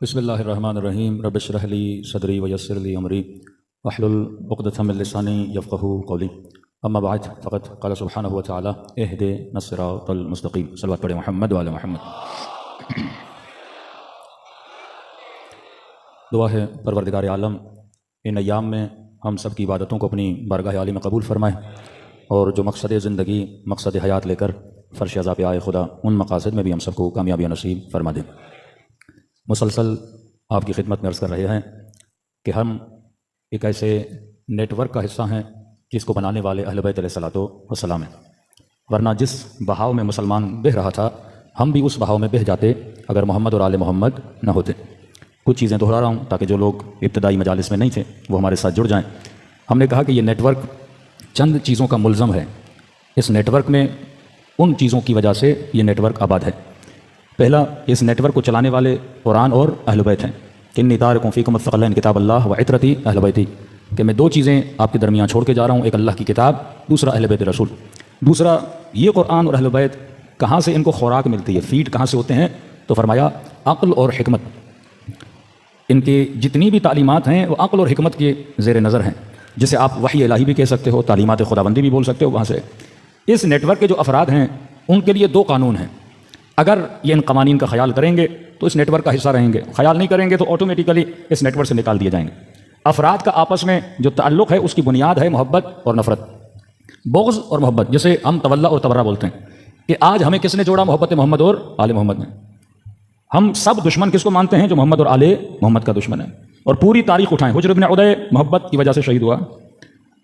بسم اللہ الرحمن الرحیم رب اشرح لی صدری ویسر لی امری واحلل عقدۃ من لسانی یفقہوا قولی اما بعد فقد قال سبحانہ وتعالی اہدنا الصراط المستقیم صلوات پڑھیں محمد وعلی محمد۔ دعا ہے پروردگار عالم ان ایام میں ہم سب کی عبادتوں کو اپنی بارگاہ عالی میں قبول فرمائے، اور جو مقصد زندگی مقصد حیات لے کر فرش عزا پہ آئے خدا ان مقاصد میں بھی ہم سب کو کامیابی نصیب فرما دے۔ مسلسل آپ کی خدمت میں عرض کر رہے ہیں کہ ہم ایک ایسے نیٹ ورک کا حصہ ہیں جس کو بنانے والے اہل بیت علیہ الصلوۃ والسلام ہیں، ورنہ جس بہاؤ میں مسلمان بہہ رہا تھا ہم بھی اس بہاؤ میں بہہ جاتے اگر محمد اور آل محمد نہ ہوتے۔ کچھ چیزیں دہرا رہا ہوں تاکہ جو لوگ ابتدائی مجالس میں نہیں تھے وہ ہمارے ساتھ جڑ جائیں۔ ہم نے کہا کہ یہ نیٹ ورک چند چیزوں کا ملزم ہے، اس نیٹ ورک میں ان چیزوں کی وجہ سے یہ نیٹ ورک آباد ہے۔ پہلا، اس نیٹ ورک کو چلانے والے قرآن اور اہل بیت ہیں کہ انی تارک فیکم الثقلین کتاب اللہ و عترتی اہل بیتی، کہ میں دو چیزیں آپ کے درمیان چھوڑ کے جا رہا ہوں، ایک اللہ کی کتاب، دوسرا اہل بیت رسول۔ دوسرا، یہ قرآن اور اہل بیت کہاں سے ان کو خوراک ملتی ہے، فیڈ کہاں سے ہوتے ہیں؟ تو فرمایا عقل اور حکمت، ان کی جتنی بھی تعلیمات ہیں وہ عقل اور حکمت کے زیر نظر ہیں، جسے آپ وحی الہی بھی کہہ سکتے ہو، تعلیمات خداوندی بھی بول سکتے ہو۔ وہاں سے اس نیٹ ورک کے جو افراد ہیں ان کے لیے دو قانون ہیں، اگر یہ ان قوانین کا خیال کریں گے تو اس نیٹ ورک کا حصہ رہیں گے، خیال نہیں کریں گے تو آٹومیٹیکلی اس نیٹ ورک سے نکال دیے جائیں گے۔ افراد کا آپس میں جو تعلق ہے اس کی بنیاد ہے محبت اور نفرت، بغض اور محبت، جسے ہم تولا اور تبرہ بولتے ہیں کہ آج ہمیں کس نے جوڑا؟ محبت محمد اور آل محمد نے۔ ہم سب دشمن کس کو مانتے ہیں؟ جو محمد اور آل محمد کا دشمن ہے۔ اور پوری تاریخ اٹھائیں، حجر بن عدی محبت کی وجہ سے شہید ہوا،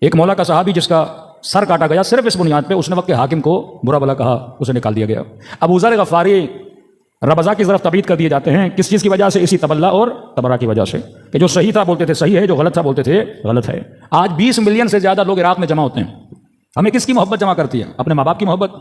ایک مولا کا صحابی جس کا سر کاٹا گیا صرف اس بنیاد پہ اس نے وقت کے حاکم کو برا بلا کہا، اسے نکال دیا گیا۔ ابو ذر غفاری ربضہ کی طرف تبعید کر دیے جاتے ہیں، کس چیز کی وجہ سے؟ اسی تبلا اور تبرہ کی وجہ سے، کہ جو صحیح تھا بولتے تھے صحیح ہے، جو غلط تھا بولتے تھے غلط ہے۔ آج 20 ملین سے زیادہ لوگ عراق میں جمع ہوتے ہیں، ہمیں کس کی محبت جمع کرتی ہے؟ اپنے ماں باپ کی محبت،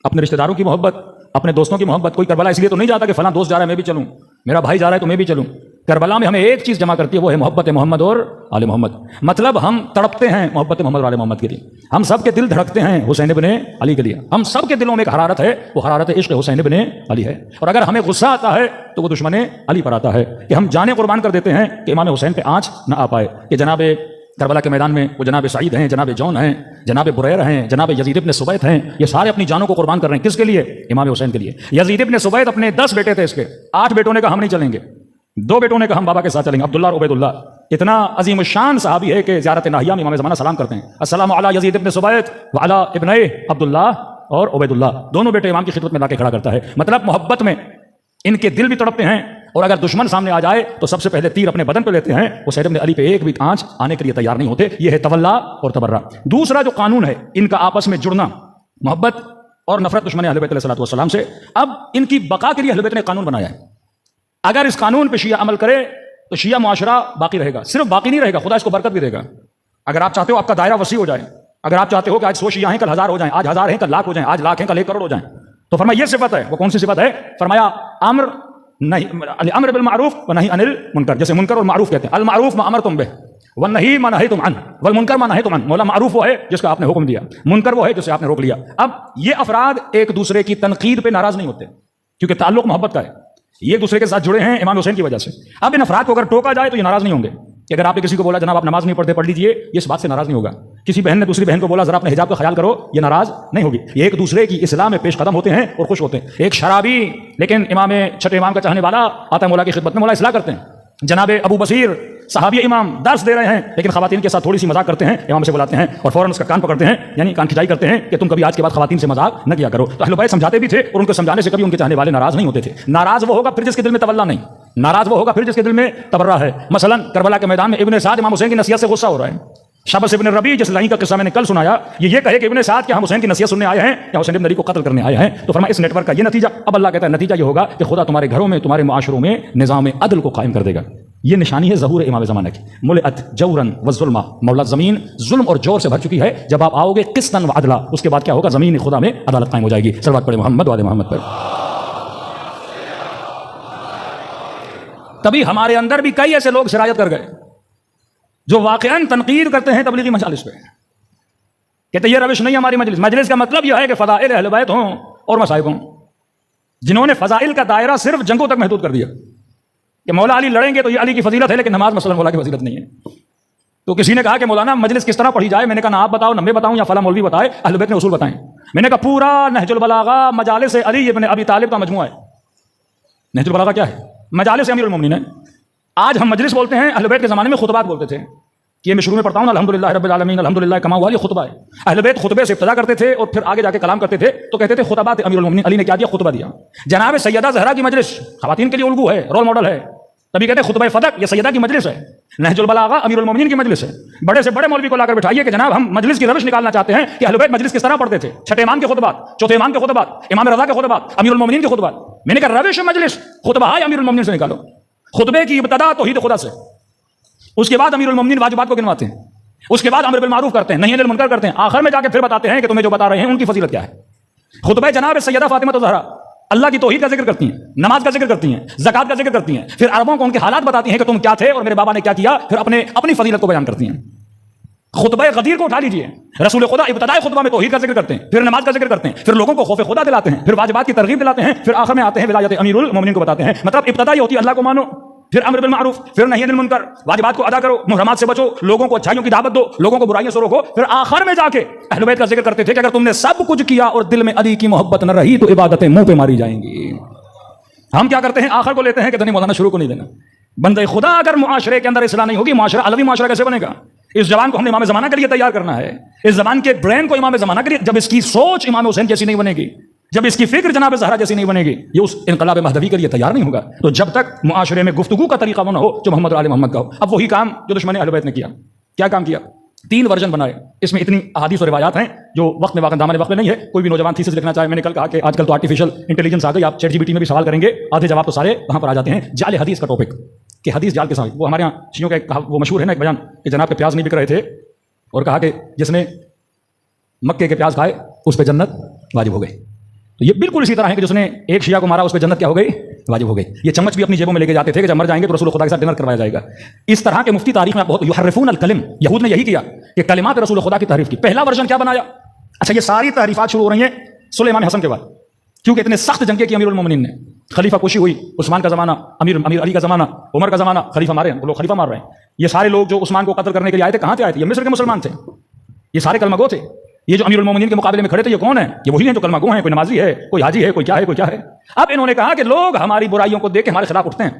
اپنے رشتہ داروں کی محبت، اپنے دوستوں کی محبت۔ کوئی کربلا اس لیے تو نہیں جاتا کہ فلاں دوست جا رہا ہے میں بھی چلوں، میرا بھائی جا رہا ہے تو میں بھی چلوں۔ کربلا میں ہمیں ایک چیز جمع کرتی ہے، وہ ہے محبت محمد اور آل محمد۔ مطلب ہم تڑپتے ہیں محبت محمد اور آل محمد کے لیے، ہم سب کے دل دھڑکتے ہیں حسین ابن علی کے لیے، ہم سب کے دلوں میں ایک حرارت ہے، وہ حرارت عشق حسین ابن علی ہے۔ اور اگر ہمیں غصہ آتا ہے تو وہ دشمن علی پر آتا ہے، کہ ہم جانیں قربان کر دیتے ہیں کہ امام حسین پہ آنچ نہ آ پائے، کہ جناب کربلا کے میدان میں وہ جناب سعید ہیں، جناب جون ہیں، جناب بریر ہیں، جناب یزید ابن سبیت ہیں، یہ سارے اپنی جانوں کو قربان کر رہے ہیں، کس کے لیے؟ امام حسین کے لیے۔ یزید ابن سبیت اپنے 10 بیٹے تھے، اس کے 8 بیٹوں نے کہا ہم نہیں چلیں گے، 2 بیٹوں نے کہا ہم بابا کے ساتھ چلیں گے، عبداللہ اور عبید اللہ۔ اتنا عظیم الشان صحابی ہے کہ زیارت ناہیہ میں امام زمانہ سلام کرتے ہیں، السلام علی یزید ابن سبیت وعلی ابن عبداللہ اور عبید اللہ، دونوں بیٹے امام کی خدمت میں لا کے کھڑا کرتا ہے۔ مطلب محبت میں ان کے دل بھی تڑپتے ہیں، اور اگر دشمن سامنے آ جائے تو سب سے پہلے تیر اپنے بدن پہ لیتے ہیں، حسین ابن علی پہ ایک بھی آنچ آنے کے لیے تیار نہیں ہوتے۔ یہ ہے تولا اور تبرہ۔ دوسرا جو قانون ہے ان کا آپس میں جڑنا، محبت اور نفرت دشمن اہل بیت علیہ الصلوۃ والسلام سے۔ اب ان کی بقا کے لیے اہل بیت نے قانون بنایا ہے، اگر اس قانون پہ شیعہ عمل کرے تو شیعہ معاشرہ باقی رہے گا، صرف باقی نہیں رہے گا، خدا اس کو برکت بھی دے گا۔ اگر آپ چاہتے ہو آپ کا دائرہ وسیع ہو جائے، اگر آپ چاہتے ہو کہ آج 100 شیعہ ہیں کل 1000 ہو جائیں، آج 1000 ہیں کل لاکھ ہو جائیں، آج لاکھ ہیں کل 1 کروڑ ہو جائیں، تو فرمایا یہ صفت ہے۔ وہ کون سی صفت ہے؟ فرمایا امر بالمعروف ونہی عن المنکر، جیسے منکر اور معروف کہتے ہیں، المعروف ما امرتم بہ والنہی ما نہیتم عنہ والمنکر ما نہیتم عنہ۔ مولا معروف وہ ہے جس کا آپ نے حکم دیا، منکر وہ ہے جسے آپ نے روک لیا۔ اب یہ افراد ایک دوسرے کی تنقید پہ ناراض نہیں ہوتے کیونکہ تعلق محبت کا ہے، یہ ایک دوسرے کے ساتھ جڑے ہیں امام حسین کی وجہ سے۔ اب ان افراد کو اگر ٹوکا جائے تو یہ ناراض نہیں ہوں گے، کہ اگر آپ نے کسی کو بولا جناب آپ نماز نہیں پڑھتے پڑھ لیجئے، یہ اس بات سے ناراض نہیں ہوگا۔ کسی بہن نے دوسری بہن کو بولا ذرا اپنے حجاب کا خیال کرو، یہ ناراض نہیں ہوگی۔ یہ ایک دوسرے کی اصلاح میں پیش قدم ہوتے ہیں اور خوش ہوتے ہیں۔ ایک شرابی لیکن چھٹے امام کا چاہنے والا آتا ہے مولا کی خدمت میں، مولا اصلاح کرتے ہیں۔ جناب ابو بصیر صحابی امام درس دے رہے ہیں لیکن خواتین کے ساتھ تھوڑی سی مذاق کرتے ہیں، امام سے بلاتے ہیں اور فوراً اس کا کان پکڑتے ہیں، یعنی کان کھچائی کرتے ہیں کہ تم کبھی آج کے بعد خواتین سے مذاق نہ کیا کرو۔ تو اہل بیت سمجھاتے بھی تھے اور ان کو سمجھانے سے کبھی ان کے چاہنے والے ناراض نہیں ہوتے تھے۔ ناراض وہ ہوگا پھر جس کے دل میں تولا نہیں، ناراض وہ ہوگا پھر جس کے دل میں تبرہ ہے۔ مثلا کربلا کے میدان میں ابن سعد امام حسین کی نصیحت سے غصہ ہو رہا ہے، شبس ابن ربیع جس لائن کا قصہ میں نے کل سنایا، یہ کہے کہ ابن سعد کہ ہم حسین کی نصیحت سننے آئے ہیں یا حسین ابن علی کو قتل کرنے آئے ہیں، تو فرمایا اس نیٹ ورک کا یہ نتیجہ۔ اب اللہ کہتا ہے نتیجہ یہ ہوگا کہ خدا تمہارے گھروں میں، تمہارے معاشروں میں نظام عدل کو قائم کر دے گا۔ یہ نشانی ہے ظہور امام زمانہ کی۔ ملئت جورا وظلما، مولا زمین ظلم اور جور سے بھر چکی ہے، جب آپ آؤ گے قسطا وعدلا، اس کے بعد کیا ہوگا؟ زمین خدا میں عدالت قائم ہو جائے گی۔ صلوات پڑھیں محمد وعلی محمد پر۔ تبھی ہمارے اندر بھی کئی ایسے لوگ شرایت کر گئے جو واقعاً تنقید کرتے ہیں تبلیغی مجالس پہ، کہتے یہ روش نہیں ہماری مجلس۔ مجلس کا مطلب یہ ہے کہ فضائل اہل بیت ہوں اور مصائب ہوں۔ جنہوں نے فضائل کا دائرہ صرف جنگوں تک محدود کر دیا، کہ مولا علی لڑیں گے تو یہ علی کی فضیلت ہے، لیکن نماز مثلا مولا کی فضیلت نہیں ہے۔ تو کسی نے کہا کہ مولانا مجلس کس طرح پڑھی جائے؟ میں نے کہا نہ آپ بتاؤ، نہ میں بتاؤں، یا فلاں مولوی بتائے، اہل بیت نے اصول بتائیں۔ میں نے کہا پورا نہج البلاغہ مجالس علی ابن ابی طالب کا مجموعہ ہے۔ نہج البلاغہ کیا ہے؟ مجالس امیر المومنین ہے۔ آج ہم مجلس بولتے ہیں، اہل بیت کے زمانے میں خطبات بولتے تھے، یہ میں شروع میں پڑھتا ہوں نا، الحمدللہ رب العالمین الحمدللہ کما ہوا، یہ خطبہ ہے۔ اہل بیت خطبے سے ابتدا کرتے تھے اور پھر آگے جا کے کلام کرتے تھے تو کہتے تھے خطبات امیر المومنین۔ علی نے کیا دیا؟ خطبہ دیا۔ جناب سیدہ زہرا کی مجلس خواتین کے لیے الگو ہے، رول ماڈل ہے، تبھی کہتے ہیں خطبہ فتق، یہ سیدہ کی مجلس ہے۔ نہج البلاغہ امیر المومنین کی مجلس ہے۔ بڑے سے بڑے مولوی کو لا کر بٹھائیے کہ جناب ہم مجلس کی روش نکالنا چاہتے ہیں کہ اہل بیت مجلس کس طرح پڑھتے تھے، چھٹے امام کے خطبات، چوتھے امام کے خطبات، امام رضا کے خطبات، امیر المومنین کے خطبات۔ میں نے کہا روش مجلس خطبہ ہے امیر المومنین سے نکالو۔ خطبے کی ابتدا توحید خدا سے، اس کے بعد امیر المومنین واجبات کو گنواتے ہیں، اس کے بعد امر بالمعروف کرتے ہیں، نہی عن المنکر کرتے ہیں، آخر میں جا کے پھر بتاتے ہیں کہ تمہیں جو بتا رہے ہیں ان کی فضیلت کیا ہے۔ خطبہ جناب سیدہ فاطمہ زہرا اللہ کی توحید کا ذکر کرتی ہیں، نماز کا ذکر کرتی ہیں، زکات کا ذکر کرتی ہیں، پھر عربوں کو ان کے حالات بتاتی ہیں کہ تم کیا تھے اور میرے بابا نے کیا کیا، پھر اپنی فضیلت کو بیان کرتی ہیں۔ خطبہ غدیر کو اٹھا لیجئے، رسول خدا ابتدائی خطبہ میں توحید کا ذکر کرتے ہیں، پھر نماز کا ذکر کرتے ہیں، پھر لوگوں کو خوف خدا دلاتے ہیں، پھر واجبات کی ترغیب دلاتے ہیں، پھر آخر میں آتے ہیں ولایت امیر المومنین کو بتاتے ہیں۔ مطلب ابتدا یہ ہوتی ہے اللہ کو مانو، پھر امر بالمعروف، پھر نہی عن المنکر، واجبات کو ادا کرو، محرمات سے بچو، لوگوں کو اچھائیوں کی دعوت دو، لوگوں کو برائیوں سے روکو، پھر آخر میں جا کے اہل بیت کا ذکر کرتے تھے کہ اگر تم نے سب کچھ کیا اور دل میں علی کی محبت نہ رہی تو عبادتیں منہ پہ ماری جائیں گی۔ ہم کیا کرتے ہیں؟ آخر کو لیتے ہیں کہ نہیں مولانا شروع کو نہیں دینا۔ بندے خدا اگر معاشرے کے اندر اصلاح نہیں ہوگی، معاشرہ علوی معاشرہ کیسے بنے گا؟ اس زبان کو ہم نے امام زمانہ کے لیے تیار کرنا ہے، اس زبان کے برین کو امام زمانہ کے لیے۔ جب اس کی سوچ امام حسین جیسی نہیں بنے گی، جب اس کی فکر جناب زہرا جیسی نہیں بنے گی، یہ اس انقلاب مہدوی کے لیے تیار نہیں ہوگا۔ تو جب تک معاشرے میں گفتگو کا طریقہ وہ نہ ہو جو محمد آل محمد کا ہو۔ اب وہی کام جو دشمن اہل بیت نے کیا، کیا کام کیا؟ 3 ورژن بنائے، اس میں اتنی احادیث اور روایات ہیں جو وقت میں دامن وقت میں نہیں ہے۔ کوئی بھی نوجوان تھیسس لکھنا چاہے، میں نے کل کہا کہ آج کل تو آرٹیفیشل انٹیلیجنس آ گئی، آپ چیٹ جی پی ٹی میں بھی سوال کریں گے، آدھے جواب تو سارے وہاں پر آ جاتے ہیں۔ جعل حدیث کا ٹاپک کہ حدیث جعل کے ساتھ، وہ ہمارے یہاں شیعوں کا وہ مشہور ہے نا ایک بیان کہ جناب کے پیاز نہیں بک رہے تھے اور کہا کہ جس نے مکے کے پیاز کھائے اس پہ جنت واجب ہو گئی۔ تو یہ بالکل اسی طرح ہے کہ جس نے ایک شیعہ کو مارا اس پہ جنت کیا ہو گئی؟ واجب ہو گئی۔ یہ چمچ بھی اپنی جیبوں میں لے کے جاتے تھے کہ جب مر جائیں گے تو رسول خدا کے ساتھ ڈنر کروایا جائے گا۔ اس طرح کے مفتی تاریخ میں بہت یحرفون الکلم، یہود نے یہی کیا کہ کلمات رسول خدا کی تحریف کی۔ پہلا ورژن کیا بنایا؟ اچھا یہ ساری تحریفات شروع ہو رہی ہیں سلیمان حسن کے بعد، کیونکہ اتنے سخت جنگیں کی امیر المومنین نے، خلیفہ کشی ہوئی، عثمان کا زمانہ، امیر علی کا زمانہ، عمر کا زمانہ، خلیفہ مارے ہیں، وہ لوگ خلیفہ مار رہے ہیں۔ یہ سارے لوگ جو عثمان کو قتل کرنے کے لیے آئے تھے کہاں سے آئے تھے؟ یہ مصر کے مسلمان تھے، یہ سارے کلمہ گو تھے۔ یہ جو امیر المومنین کے مقابلے میں کھڑے تھے یہ کون ہیں؟ یہ وہی ہیں جو کلمہ گو ہیں، کوئی نمازی ہے، کوئی حاجی ہے، کوئی کیا ہے، کوئی کیا ہے۔ اب انہوں نے کہا کہ لوگ ہماری برائیوں کو دیکھ کے ہمارے خلاف اٹھتے ہیں،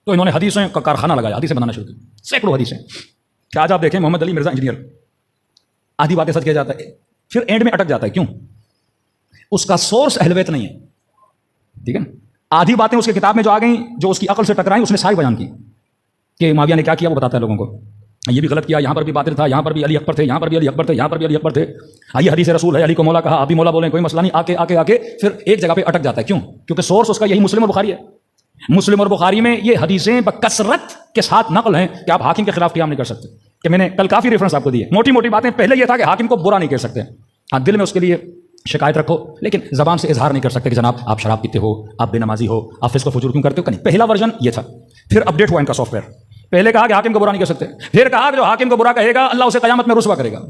تو انہوں نے حدیثوں کا کارخانہ لگایا، حدیثیں بنانا شروع کی، سینکڑوں حدیثیں کہ آج آپ دیکھیں محمد علی مرزا انجینئر، آدھی باتیں سچ کیا جاتا ہے، پھر اینڈ میں اٹک جاتا ہے۔ کیوں؟ اس کا سورس اہل بیت نہیں ہے، ٹھیک ہے نا؟ آدھی باتیں اس کی کتاب میں جو آ گئیں، جو اس کی عقل سے ٹکرائیں، اس نے ساری بیان کی کہ معاویہ نے کیا کیا، وہ بتاتا ہے لوگوں کو، یہ بھی غلط کیا، یہاں پر بھی باطل تھا، یہاں پر بھی علی اکبر تھے، یہاں پر بھی علی اکبر تھے، یہاں پر بھی علی اکبر تھے، یہ حدیث رسول ہے، علی کو مولا کہا، آپ بھی مولا بولیں، کوئی مسئلہ نہیں، آکے پھر ایک جگہ پہ اٹک جاتا ہے۔ کیوں؟ کیونکہ سورس اس کا یہی مسلم اور بخاری ہے۔ مسلم اور بخاری میں یہ حدیثیں بکثرت کے ساتھ نقل ہیں کہ آپ حاکم کے خلاف قیام نہیں کر سکتے، کہ میں نے کل کافی ریفرنس آپ کو دیے، موٹی موٹی باتیں۔ پہلے یہ تھا کہ حاکم کو برا نہیں کہہ سکتے، ہاں دل میں اس کے لیے شکایت رکھو، لیکن زبان سے اظہار نہیں کر سکتے کہ جناب آپ شراب پیتے ہو، آپ بے نمازی ہو، آپ فسق و فجور کیوں کرتے ہو، نہیں۔ پہلا ورژن یہ تھا، پھر اپڈیٹ ہوا ان کا سافٹ ویئر۔ پہلے کہا کہ حاکم کو برا نہیں کہہ سکتے، پھر کہا کہ جو حاکم کو برا کہے گا اللہ اسے قیامت میں رسوا کرے گا،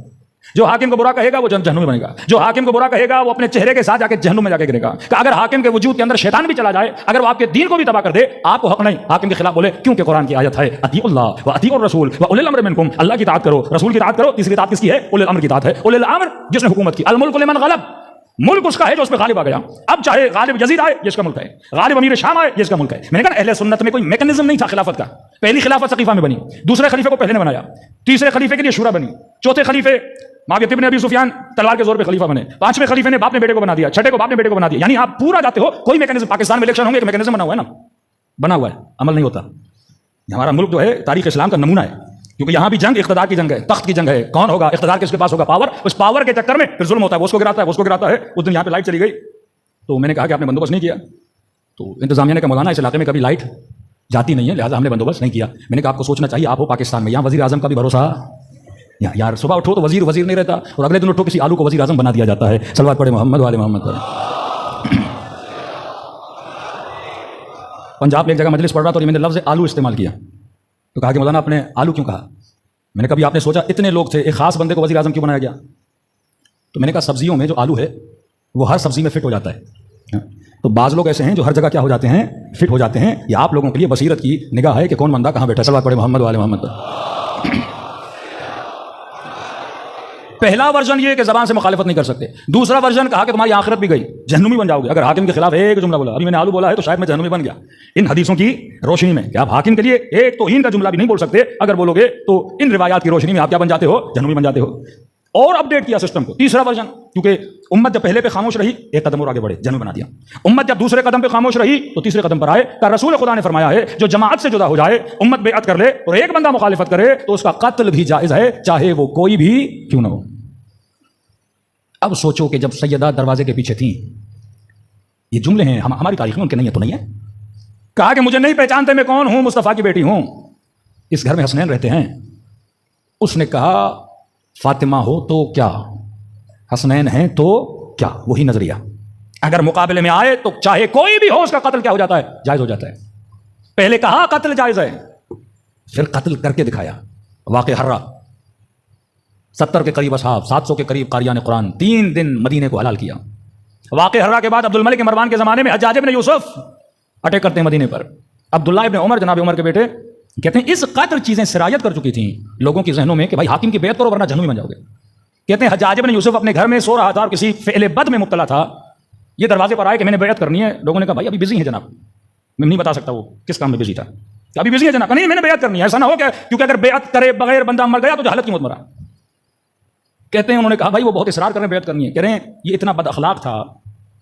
جو حاکم کو برا کہے گا وہ جہنم میں بنے گا، جو حاکم کو برا کہے گا وہ اپنے چہرے کے ساتھ جا کے جہنم میں جا کے گرے گا۔ کہ اگر حاکم کے وجود کے اندر شیطان بھی چلا جائے، اگر وہ آپ کے دین کو بھی تباہ کر دے، آپ کو حق نہیں حاکم کے خلاف بولے، کیونکہ قرآن کی آیت ہے اطیعوا اللہ واطیعوا الرسول واولی الامر منکم، اللہ کی اطاعت کرو، رسول کی اطاعت کرو۔ تیسری اطاعت کس کی ہے؟ اولی الامر کی اطاعت ہے۔ اولی الامر جس نے حکومت کی، الملک لمن غلب، ملک اس کا ہے جو اس پہ غالب آ گیا۔ اب چاہے غالب یزید آئے یہ اس کا ملک ہے، غالب امیر شام آئے یہ اس کا ملک ہے۔ میں نے کہا اہل سنت میں کوئی میکنزم نہیں تھا خلافت کا۔ پہلی خلافت ثقیفہ میں بنی، دوسرے خلیفے کو پہلے نے بنایا، تیسرے خلیفے کے لیے شورا بنی، چوتھے خلیفے معاویہ ابن ابی سفیان تلوار کے زور پہ خلیفہ بنے، پانچویں خلیفے نے باپ نے بیٹے کو بنا دیا، چھٹے کو باپ نے بیٹے کو بنا دیا۔ یعنی آپ پورا جاتے ہو، کوئی میکنزم پاکستان میں الیکشن ہوں گے، ایک میکنزم بنا ہوا ہے نا، بنا ہوا ہے، عمل نہیں ہوتا۔ ہمارا ملک جو ہے تاریخ اسلام کا نمونہ ہے، کیونکہ یہاں بھی جنگ اقتدار کی جنگ ہے، تخت کی جنگ ہے، کون ہوگا اقتدار کس کے پاس ہوگا، پاور، اس پاور کے چکر میں پھر ظلم ہوتا ہے، وہ اس کو گراتا ہے، وہ اس کو گراتا ہے۔ اس دن یہاں پہ لائٹ چلی گئی تو میں نے کہا کہ آپ نے بندوبست نہیں کیا، تو انتظامیہ نے کہا مولانا اس علاقے میں کبھی لائٹ جاتی نہیں ہے لہٰذا ہم نے بندوبست نہیں کیا۔ میں نے کہا آپ کو سوچنا چاہیے، آپ ہو پاکستان میں، یہاں وزیر اعظم کا بھی بھروسہ، یار صبح اٹھو تو وزیر نہیں رہتا اور اگلے دن اٹھو کسی آلو کو وزیر اعظم بنا دیا جاتا ہے۔ صلوات پڑھے محمد والے محمد پر۔ پنجاب میں ایک جگہ مجلس پڑھ رہا تو میں نے لفظ آلو استعمال کیا، تو کہا کہ مولانا آپ نے آلو کیوں کہا؟ میں نے کبھی آپ نے سوچا اتنے لوگ تھے، ایک خاص بندے کو وزیر اعظم کیوں بنایا گیا؟ تو میں نے کہا سبزیوں میں جو آلو ہے وہ ہر سبزی میں فٹ ہو جاتا ہے، تو بعض لوگ ایسے ہیں جو ہر جگہ کیا ہو جاتے ہیں، فٹ ہو جاتے ہیں. یہ آپ لوگوں کے لیے بصیرت کی نگاہ ہے کہ کون بندہ کہاں بیٹھا. صلوات پڑھے محمد والے محمد. پہلا ورژن یہ کہ زبان سے مخالفت نہیں کر سکتے. دوسرا ورژن کہا کہ تمہاری آخرت بھی گئی، جہنمی بن جاؤ گے اگر حاکم کے خلاف ایک جملہ بولا. ابھی میں نے آلو بولا ہے تو شاید میں جہنمی بن گیا ان حدیثوں کی روشنی میں کہ آپ حاکم کے لیے ایک توہین کا جملہ بھی نہیں بول سکتے. اگر بولو گے تو ان روایات کی روشنی میں آپ کیا بن جاتے ہو، جہنمی بن جاتے ہو. اور اپڈیٹ کیا سسٹم کو. تیسرا ورژن، کیونکہ امت جب پہلے پہ خاموش رہی ایک قدم اور آگے بڑھے، جہنمی بنا دیا. امت جب دوسرے قدم پہ خاموش رہی تو تیسرے قدم پر آئے. رسول خدا نے فرمایا ہے جو جماعت سے جدا ہو جائے، امت بیعت کر لے اور ایک بندہ مخالفت کرے تو اس کا قتل بھی جائز ہے، چاہے وہ کوئی بھی کیوں نہ ہو. اب سوچو کہ جب سیدہ دروازے کے پیچھے تھیں، یہ جملے ہیں ہماری تاریخ میں، ان کے نہیں ہے تو نہیں ہے. کہا کہ مجھے نہیں پہچانتے میں کون ہوں، مصطفیٰ کی بیٹی ہوں. اس گھر میں حسنین رہتے ہیں. اس نے کہا فاطمہ ہو تو کیا، حسنین ہیں تو کیا. وہی نظریہ. اگر مقابلے میں آئے تو چاہے کوئی بھی ہو اس کا قتل کیا ہو جاتا ہے، جائز ہو جاتا ہے. پہلے کہا قتل جائز ہے، پھر قتل کر کے دکھایا. واقع حرہ 70 کے قریب اصحاب، 700 کے قریب قاریان قرآن 3 دن مدینے کو حلال کیا. واقع حرہ کے بعد عبد الملک مروان کے زمانے میں حجاج ابن یوسف اٹیک کرتے ہیں مدینے پر. عبداللہ ابن عمر جناب عمر کے بیٹے کہتے ہیں اس قدر چیزیں سرایت کر چکی تھیں لوگوں کے ذہنوں میں کہ بھائی حاکم کی بیعت کرو ورنہ جہنمی بن جاؤ گے. کہتے ہیں حجاج ابن یوسف اپنے گھر میں سو رہا تھا اور کسی فعل بد میں مبتلا تھا. یہ دروازے پر آئے کہ میں نے بیعت کرنی ہے. لوگوں نے کہا بھائی ابھی بزی ہیں جناب. میں نہیں بتا سکتا وہ کس کام میں بزی تھا. ابھی بزی ہے جناب. نہیں میں نے بیعت کرنی ہے. ایسا نہ ہو کہ کیونکہ اگر بیعت کرے بغیر بندہ مر گیا تو جہالت کی موت مرا. کہتے ہیں انہوں نے کہا بھائی وہ بہت اصرار کر رہے ہیں بیعت کرنی ہے. کہہ رہے ہیں یہ اتنا بد اخلاق تھا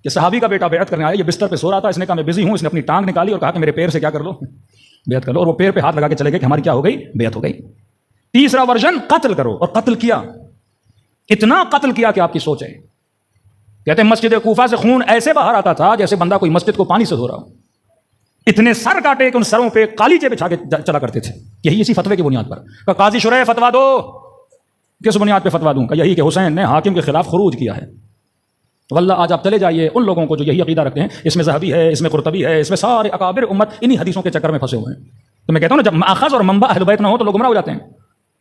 کہ صحابی کا بیٹا بیعت کرنے آیا، یہ بستر پہ سو رہا تھا، اس نے کہا میں بزی ہوں. اس نے اپنی ٹانگ نکالی اور کہا کہ میرے پیر سے کیا کر لو، بیعت کر لو. اور وہ پیر پہ ہاتھ لگا کے چلے گئے کہ ہماری کیا ہو گئی، بیعت ہو گئی. تیسرا ورژن قتل کرو، اور قتل کیا. اتنا قتل کیا کہ آپ کی سوچ ہے. کہتے ہیں مسجد کوفہ سے خون ایسے باہر آتا تھا جیسے بندہ کوئی مسجد کو پانی سے دھو رہا ہو. اتنے سر کاٹے کہ ان سروں پہ کالیچے بچھا کے چلا کرتے تھے. یہی اسی فتوے کی بنیاد پر کہ قاضی شرح فتوا دو. کس بنیاد پہ فتوا دوں؟ کہ یہی کہ حسین نے حاکم کے خلاف خروج کیا ہے. واللہ آج آپ چلے جائیے ان لوگوں کو جو یہی عقیدہ رکھتے ہیں، اس میں ذہبی ہے، اس میں قرطبی ہے، اس میں سارے اکابر امت انہی حدیثوں کے چکر میں پھنسے ہوئے ہیں. تو میں کہتا ہوں نا جب ماخذ اور منبع اہل بیت نہ ہو تو لوگ گمراہ ہو جاتے ہیں.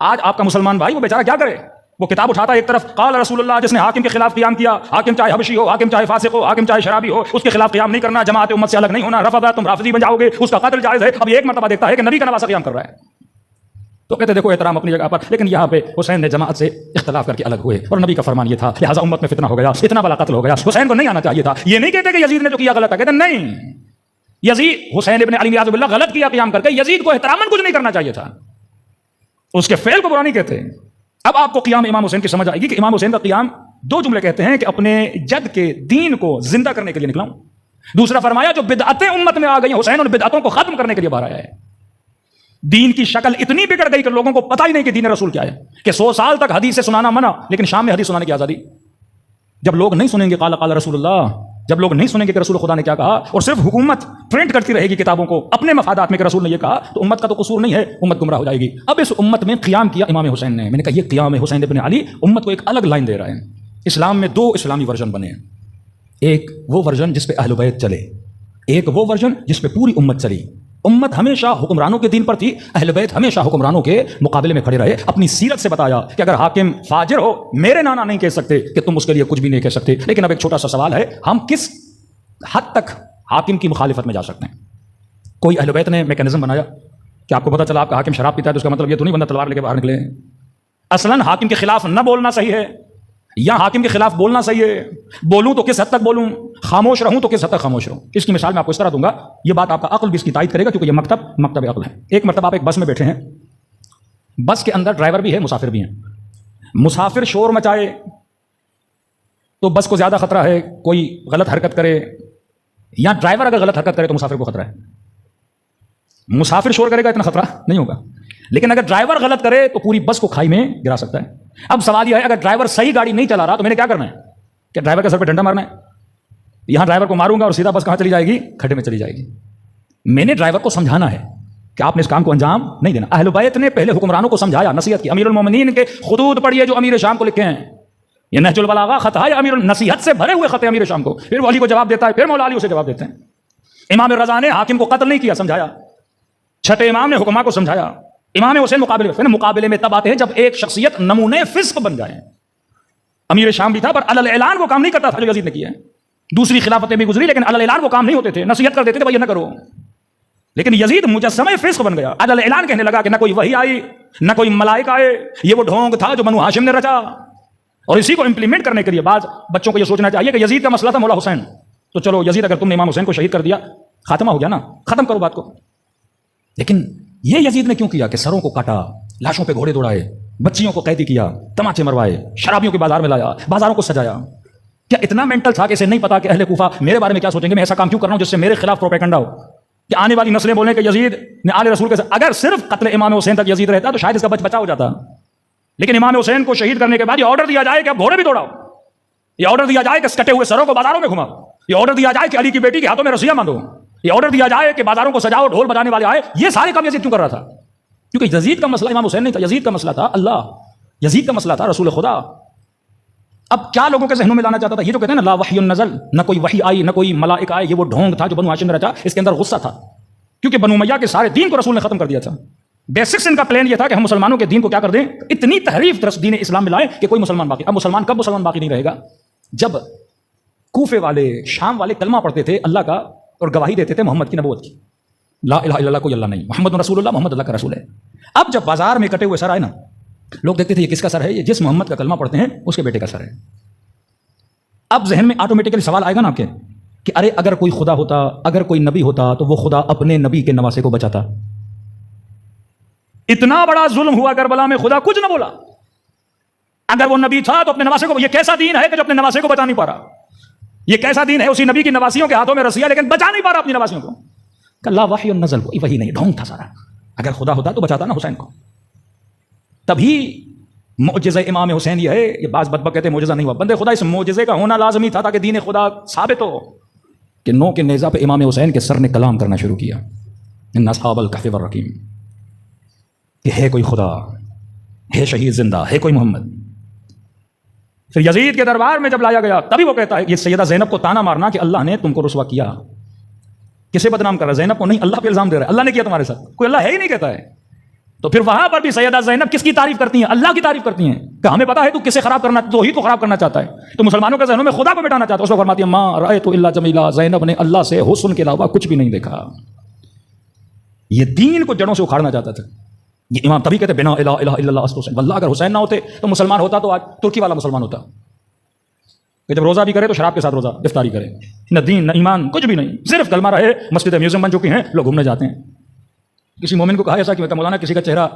آج آپ کا مسلمان بھائی وہ بیچارہ کیا کرے؟ وہ کتاب اٹھاتا ہے ایک طرف قال رسول اللہ، جس نے حاکم کے خلاف قیام کیا، حاکم چاہے حبشی ہو، حاکم چاہے فاسق ہو، حاکم چاہے شرابی ہو، اس کے خلاف قیام نہیں کرنا، جماعت امت سے الگ نہیں ہونا، رفضہ تم رافضی بن جاؤ گے، اس کا قتل جائز ہے. اب ایک مرتبہ دیکھتا ہے کہ نبی کا نواسہ قیام کر رہا ہے تو کہتے دیکھو احترام اپنی جگہ پر، لیکن یہاں پہ حسین نے جماعت سے اختلاف کر کے الگ ہوئے اور نبی کا فرمان یہ تھا لہٰذا امت میں فتنہ ہو گیا، اتنا بڑا قتل ہو گیا. حسین کو نہیں آنا چاہیے تھا. یہ نہیں کہتے کہ یزید نے جو کیا غلط ہے، کہتے نہیں یزید حسین ابن علی نیاز باللہ غلط کیا قیام کر کے، یزید کو احتراماً کچھ نہیں کرنا چاہیے تھا. اس کے فعل کو برا نہیں کہتے. اب آپ کو قیام امام حسین کی سمجھ آئے گی کہ امام حسین کا قیام 2 جملے کہتے ہیں کہ اپنے جد کے دین کو زندہ کرنے کے لیے نکلا ہوں. دوسرا فرمایا جو بدعتیں امت میں آ گئی ہیں، حسین ان بدعتوں کو ختم کرنے کے لیے باہر آیا ہے. دین کی شکل اتنی بگڑ گئی کہ لوگوں کو پتہ ہی نہیں کہ دین رسول کیا ہے. کہ 100 سال تک حدیث سے سنانا منع، لیکن شام میں حدیث سنانے کی آزادی. جب لوگ نہیں سنیں گے قال قال رسول اللہ، جب لوگ نہیں سنیں گے کہ رسول خدا نے کیا کہا، اور صرف حکومت پرنٹ کرتی رہے گی کتابوں کو اپنے مفادات میں کہ رسول نے یہ کہا، تو امت کا تو قصور نہیں ہے، امت گمراہ ہو جائے گی. اب اس امت میں قیام کیا امام حسین نے. میں نے کہا یہ قیام حسین ابن علی امت کو ایک الگ لائن دے رہا ہے. اسلام میں 2 اسلامی ورژن بنے ہیں. ایک وہ ورژن جس پہ اہل بیت چلے، ایک وہ ورژن جس پہ پوری امت چلی. امت ہمیشہ حکمرانوں کے دین پر تھی، اہل بیت ہمیشہ حکمرانوں کے مقابلے میں کھڑے رہے. اپنی سیرت سے بتایا کہ اگر حاکم فاجر ہو میرے نانا نہیں کہہ سکتے کہ تم اس کے لیے کچھ بھی نہیں کہہ سکتے. لیکن اب ایک چھوٹا سا سوال ہے، ہم کس حد تک حاکم کی مخالفت میں جا سکتے ہیں؟ کوئی اہل بیت نے میکینزم بنایا کہ آپ کو پتہ چلا آپ کا حاکم شراب پیتا ہے تو اس کا مطلب یہ تو نہیں بندہ تلوار لے کے باہر نکلے. اصلاً حاکم کے خلاف نہ بولنا صحیح ہے یا حاکم کے خلاف بولنا صحیح ہے؟ بولوں تو کس حد تک بولوں، خاموش رہوں تو کس حد تک خاموش رہوں؟ اس کی مثال میں آپ کو اس طرح دوں گا. یہ بات آپ کا عقل بھی اس کی تائید کرے گا کیونکہ یہ مکتب عقل ہے. ایک مرتبہ آپ ایک بس میں بیٹھے ہیں، بس کے اندر ڈرائیور بھی ہے، مسافر بھی ہیں. مسافر شور مچائے تو بس کو زیادہ خطرہ ہے کوئی غلط حرکت کرے، یا ڈرائیور اگر غلط حرکت کرے تو مسافر کو خطرہ ہے. مسافر شور کرے گا اتنا خطرہ نہیں ہوگا، لیکن اگر ڈرائیور غلط کرے تو پوری بس کو کھائی میں گرا سکتا ہے. اب سوال یہ ہے اگر ڈرائیور صحیح گاڑی نہیں چلا رہا تو میں نے کیا کرنا ہے؟ کہ ڈرائیور کے سر پہ ڈنڈا مارنا ہے؟ یہاں ڈرائیور کو ماروں گا اور سیدھا بس کہاں چلی جائے گی؟ کھڈے میں چلی جائے گی. میں نے ڈرائیور کو سمجھانا ہے کہ آپ نے اس کام کو انجام نہیں دینا. اہل بیت نے پہلے حکمرانوں کو سمجھایا، نصیحت کی. امیر المومنین کے خطوط پڑھیے جو امیر شام کو لکھے ہیں، یہ نہج البلاغہ خط ہے امیر نصیحت سے بھرے ہوئے خط ہے امیر شام کو. پھر وہ علی کو جواب دیتا ہے، پھر مولا علی اسے جواب دیتے ہیں. امام رضا نے حاکم کو قتل نہیں کیا، سمجھایا. چھٹے امام نے حکما کو سمجھایا. امام حسین مقابلے میں تب آتے ہیں جب ایک شخصیت نمونے فسق بن جائے. امیر شام بھی تھا پر علی الاعلان وہ کام نہیں کرتا تھا جو یزید نے کیا ہے. دوسری خلافتیں بھی گزری لیکن علی اعلان وہ کام نہیں ہوتے تھے، نصیحت کر دیتے تھے بھائی یہ نہ کرو. لیکن یزید مجسمہ فسق بن گیا، علی اعلان کہنے لگا کہ نہ کوئی وحی آئی نہ کوئی ملائکہ آئے، یہ وہ ڈھونگ تھا جو بنو ہاشم نے رچا. اور اسی کو امپلیمنٹ کرنے کے لیے بعض بچوں کو یہ سوچنا چاہیے کہ یزید کا مسئلہ تھا مولا حسین، تو چلو یزید اگر تم نے امام حسین کو شہید کر دیا خاتمہ ہو گیا نا، ختم کرو بات کو. لیکن یہ یزید نے کیوں کیا کہ سروں کو کاٹا، لاشوں پہ گھوڑے دوڑائے، بچیوں کو قیدی کیا، تماچے مروائے، شرابیوں کے بازار میں لایا، بازاروں کو سجایا؟ کیا اتنا مینٹل تھا کہ اسے نہیں پتا کہ اہل کوفہ میرے بارے میں کیا سوچیں گے، میں ایسا کام کیوں کر رہا ہوں جس سے میرے خلاف پروپیگنڈا ہو، کہ آنے والی نسلیں بولیں کہ یزید نے آل رسول کے ساتھ. اگر صرف قتل امام حسین تک یزید رہتا تو شاید اس کا بچا ہو جاتا. لیکن امام حسین کو شہید کرنے کے بعد یہ آرڈر دیا جائے کہ اب گھوڑے بھی دوڑاؤ، یہ آرڈر دیا جائے کہ کٹے ہوئے سروں کو بازاروں میں گھماؤ، یہ آرڈر دیا جائے کہ علی کی بیٹی کے ہاتھوں میں رسیاں باندھو، یہ آرڈر دیا جائے کہ بازاروں کو سجاؤ، ڈھول بجانے والے آئے. یہ سارے کام یزید کیوں کر رہا تھا؟ کیونکہ یزید کا مسئلہ امام حسین نہیں تھا، یزید کا مسئلہ تھا اللہ، یزید کا مسئلہ تھا رسول خدا. اب کیا لوگوں کے ذہنوں میں لانا چاہتا تھا؟ یہ جو کہتے ہیں نا لا وحی نزل، نہ کوئی وحی آئی نہ کوئی ملائکہ آئے، یہ وہ ڈھونگ تھا جو بنو ہاشم نے رچا. اس کے اندر غصہ تھا کیونکہ بنو امیہ کے سارے دین کو رسول نے ختم کر دیا تھا. بیسکس ان کا پلان یہ تھا کہ ہم مسلمانوں کے دین کو کیا کر دیں، اتنی تحریف درست دین اسلام میں لائیں کہ کوئی مسلمان باقی. اب مسلمان کب مسلمان باقی نہیں رہے گا؟ جب کوفے والے شام والے کلمہ پڑھتے تھے اللہ کا اور گواہی دیتے تھے محمد کی نبوت کی، لا الہ الا اللہ کوئی اللہ نہیں، محمد رسول اللہ، محمد اللہ کا رسول ہے. اب جب بازار میں کٹے ہوئے سر آئے نا، لوگ دیکھتے تھے یہ کس کا سر ہے؟ یہ جس محمد کا کلمہ پڑھتے ہیں اس کے بیٹے کا سر ہے. اب ذہن میں آٹومیٹکلی سوال آئے گا نا آپ کے کہ ارے اگر کوئی خدا ہوتا، اگر کوئی نبی ہوتا تو وہ خدا اپنے نبی کے نواسے کو بچاتا. اتنا بڑا ظلم ہوا کربلا میں، خدا کچھ نہ بولا. اگر وہ نبی تھا تو اپنے نواسے کو، یہ کیسا دین ہے کہ جو اپنے نواسے کو بچا نہیں پا رہا؟ یہ کیسا دین ہے اسی نبی کی نواسیوں کے ہاتھوں میں رسیا لیکن بچا نہیں پا رہا اپنی نواسیوں کو؟ کہ اللہ وحی نزل، وہی نہیں، ڈھونگ تھا سارا. اگر خدا ہوتا تو بچاتا نا حسین کو. تبھی معجزہ امام حسین یہ ہے، یہ بعض بدبخت کہتے ہیں معجزہ نہیں ہوا. بندے خدا اس معجزے کا ہونا لازمی تھا تاکہ دین خدا ثابت ہو. کہ نو کے نیزہ پہ امام حسین کے سر نے کلام کرنا شروع کیا، ان اصحاب الکہف والرقیم، کہ ہے کوئی خدا، ہے شہید زندہ، ہے کوئی محمد. پھر یزید کے دربار میں جب لایا گیا تبھی وہ کہتا ہے، یہ سیدہ زینب کو تانا مارنا کہ اللہ نے تم کو رسوا کیا. کسے بدنام کر رہا ہے؟ زینب کو نہیں، اللہ پہ الزام دے رہا ہے، اللہ نے کیا تمہارے ساتھ، کوئی اللہ ہے ہی نہیں کہتا ہے. تو پھر وہاں پر بھی سیدہ زینب کس کی تعریف کرتی ہیں؟ اللہ کی تعریف کرتی ہیں کہ ہمیں پتا ہے تو کسے خراب کرنا، توحید کو خراب کرنا چاہتا ہے، تو مسلمانوں کے ذہنوں میں خدا کو مٹانا چاہتا ہے. اس کو فرماتی ہے ماں رأیت الا جمیلا، زینب نے اللہ سے حسن کے علاوہ کچھ بھی نہیں دیکھا. یہ دین کو جڑوں سے اکھاڑنا چاہتا تھا. یہ امام تبھی کہتے بنا الہ الا اللہ حسین، واللہ اگر حسین نہ ہوتے تو مسلمان ہوتا تو آج ترکی والا مسلمان ہوتا کہ جب روزہ بھی کرے تو شراب کے ساتھ روزہ افطاری کرے، نہ دین نہ ایمان کچھ بھی نہیں، صرف کلمہ رہے. مسجد میوزیم بن چکی ہیں، لوگ گھومنے جاتے ہیں. کسی مومن کو کہا ایسا کہ مولانا کسی کا چہرہ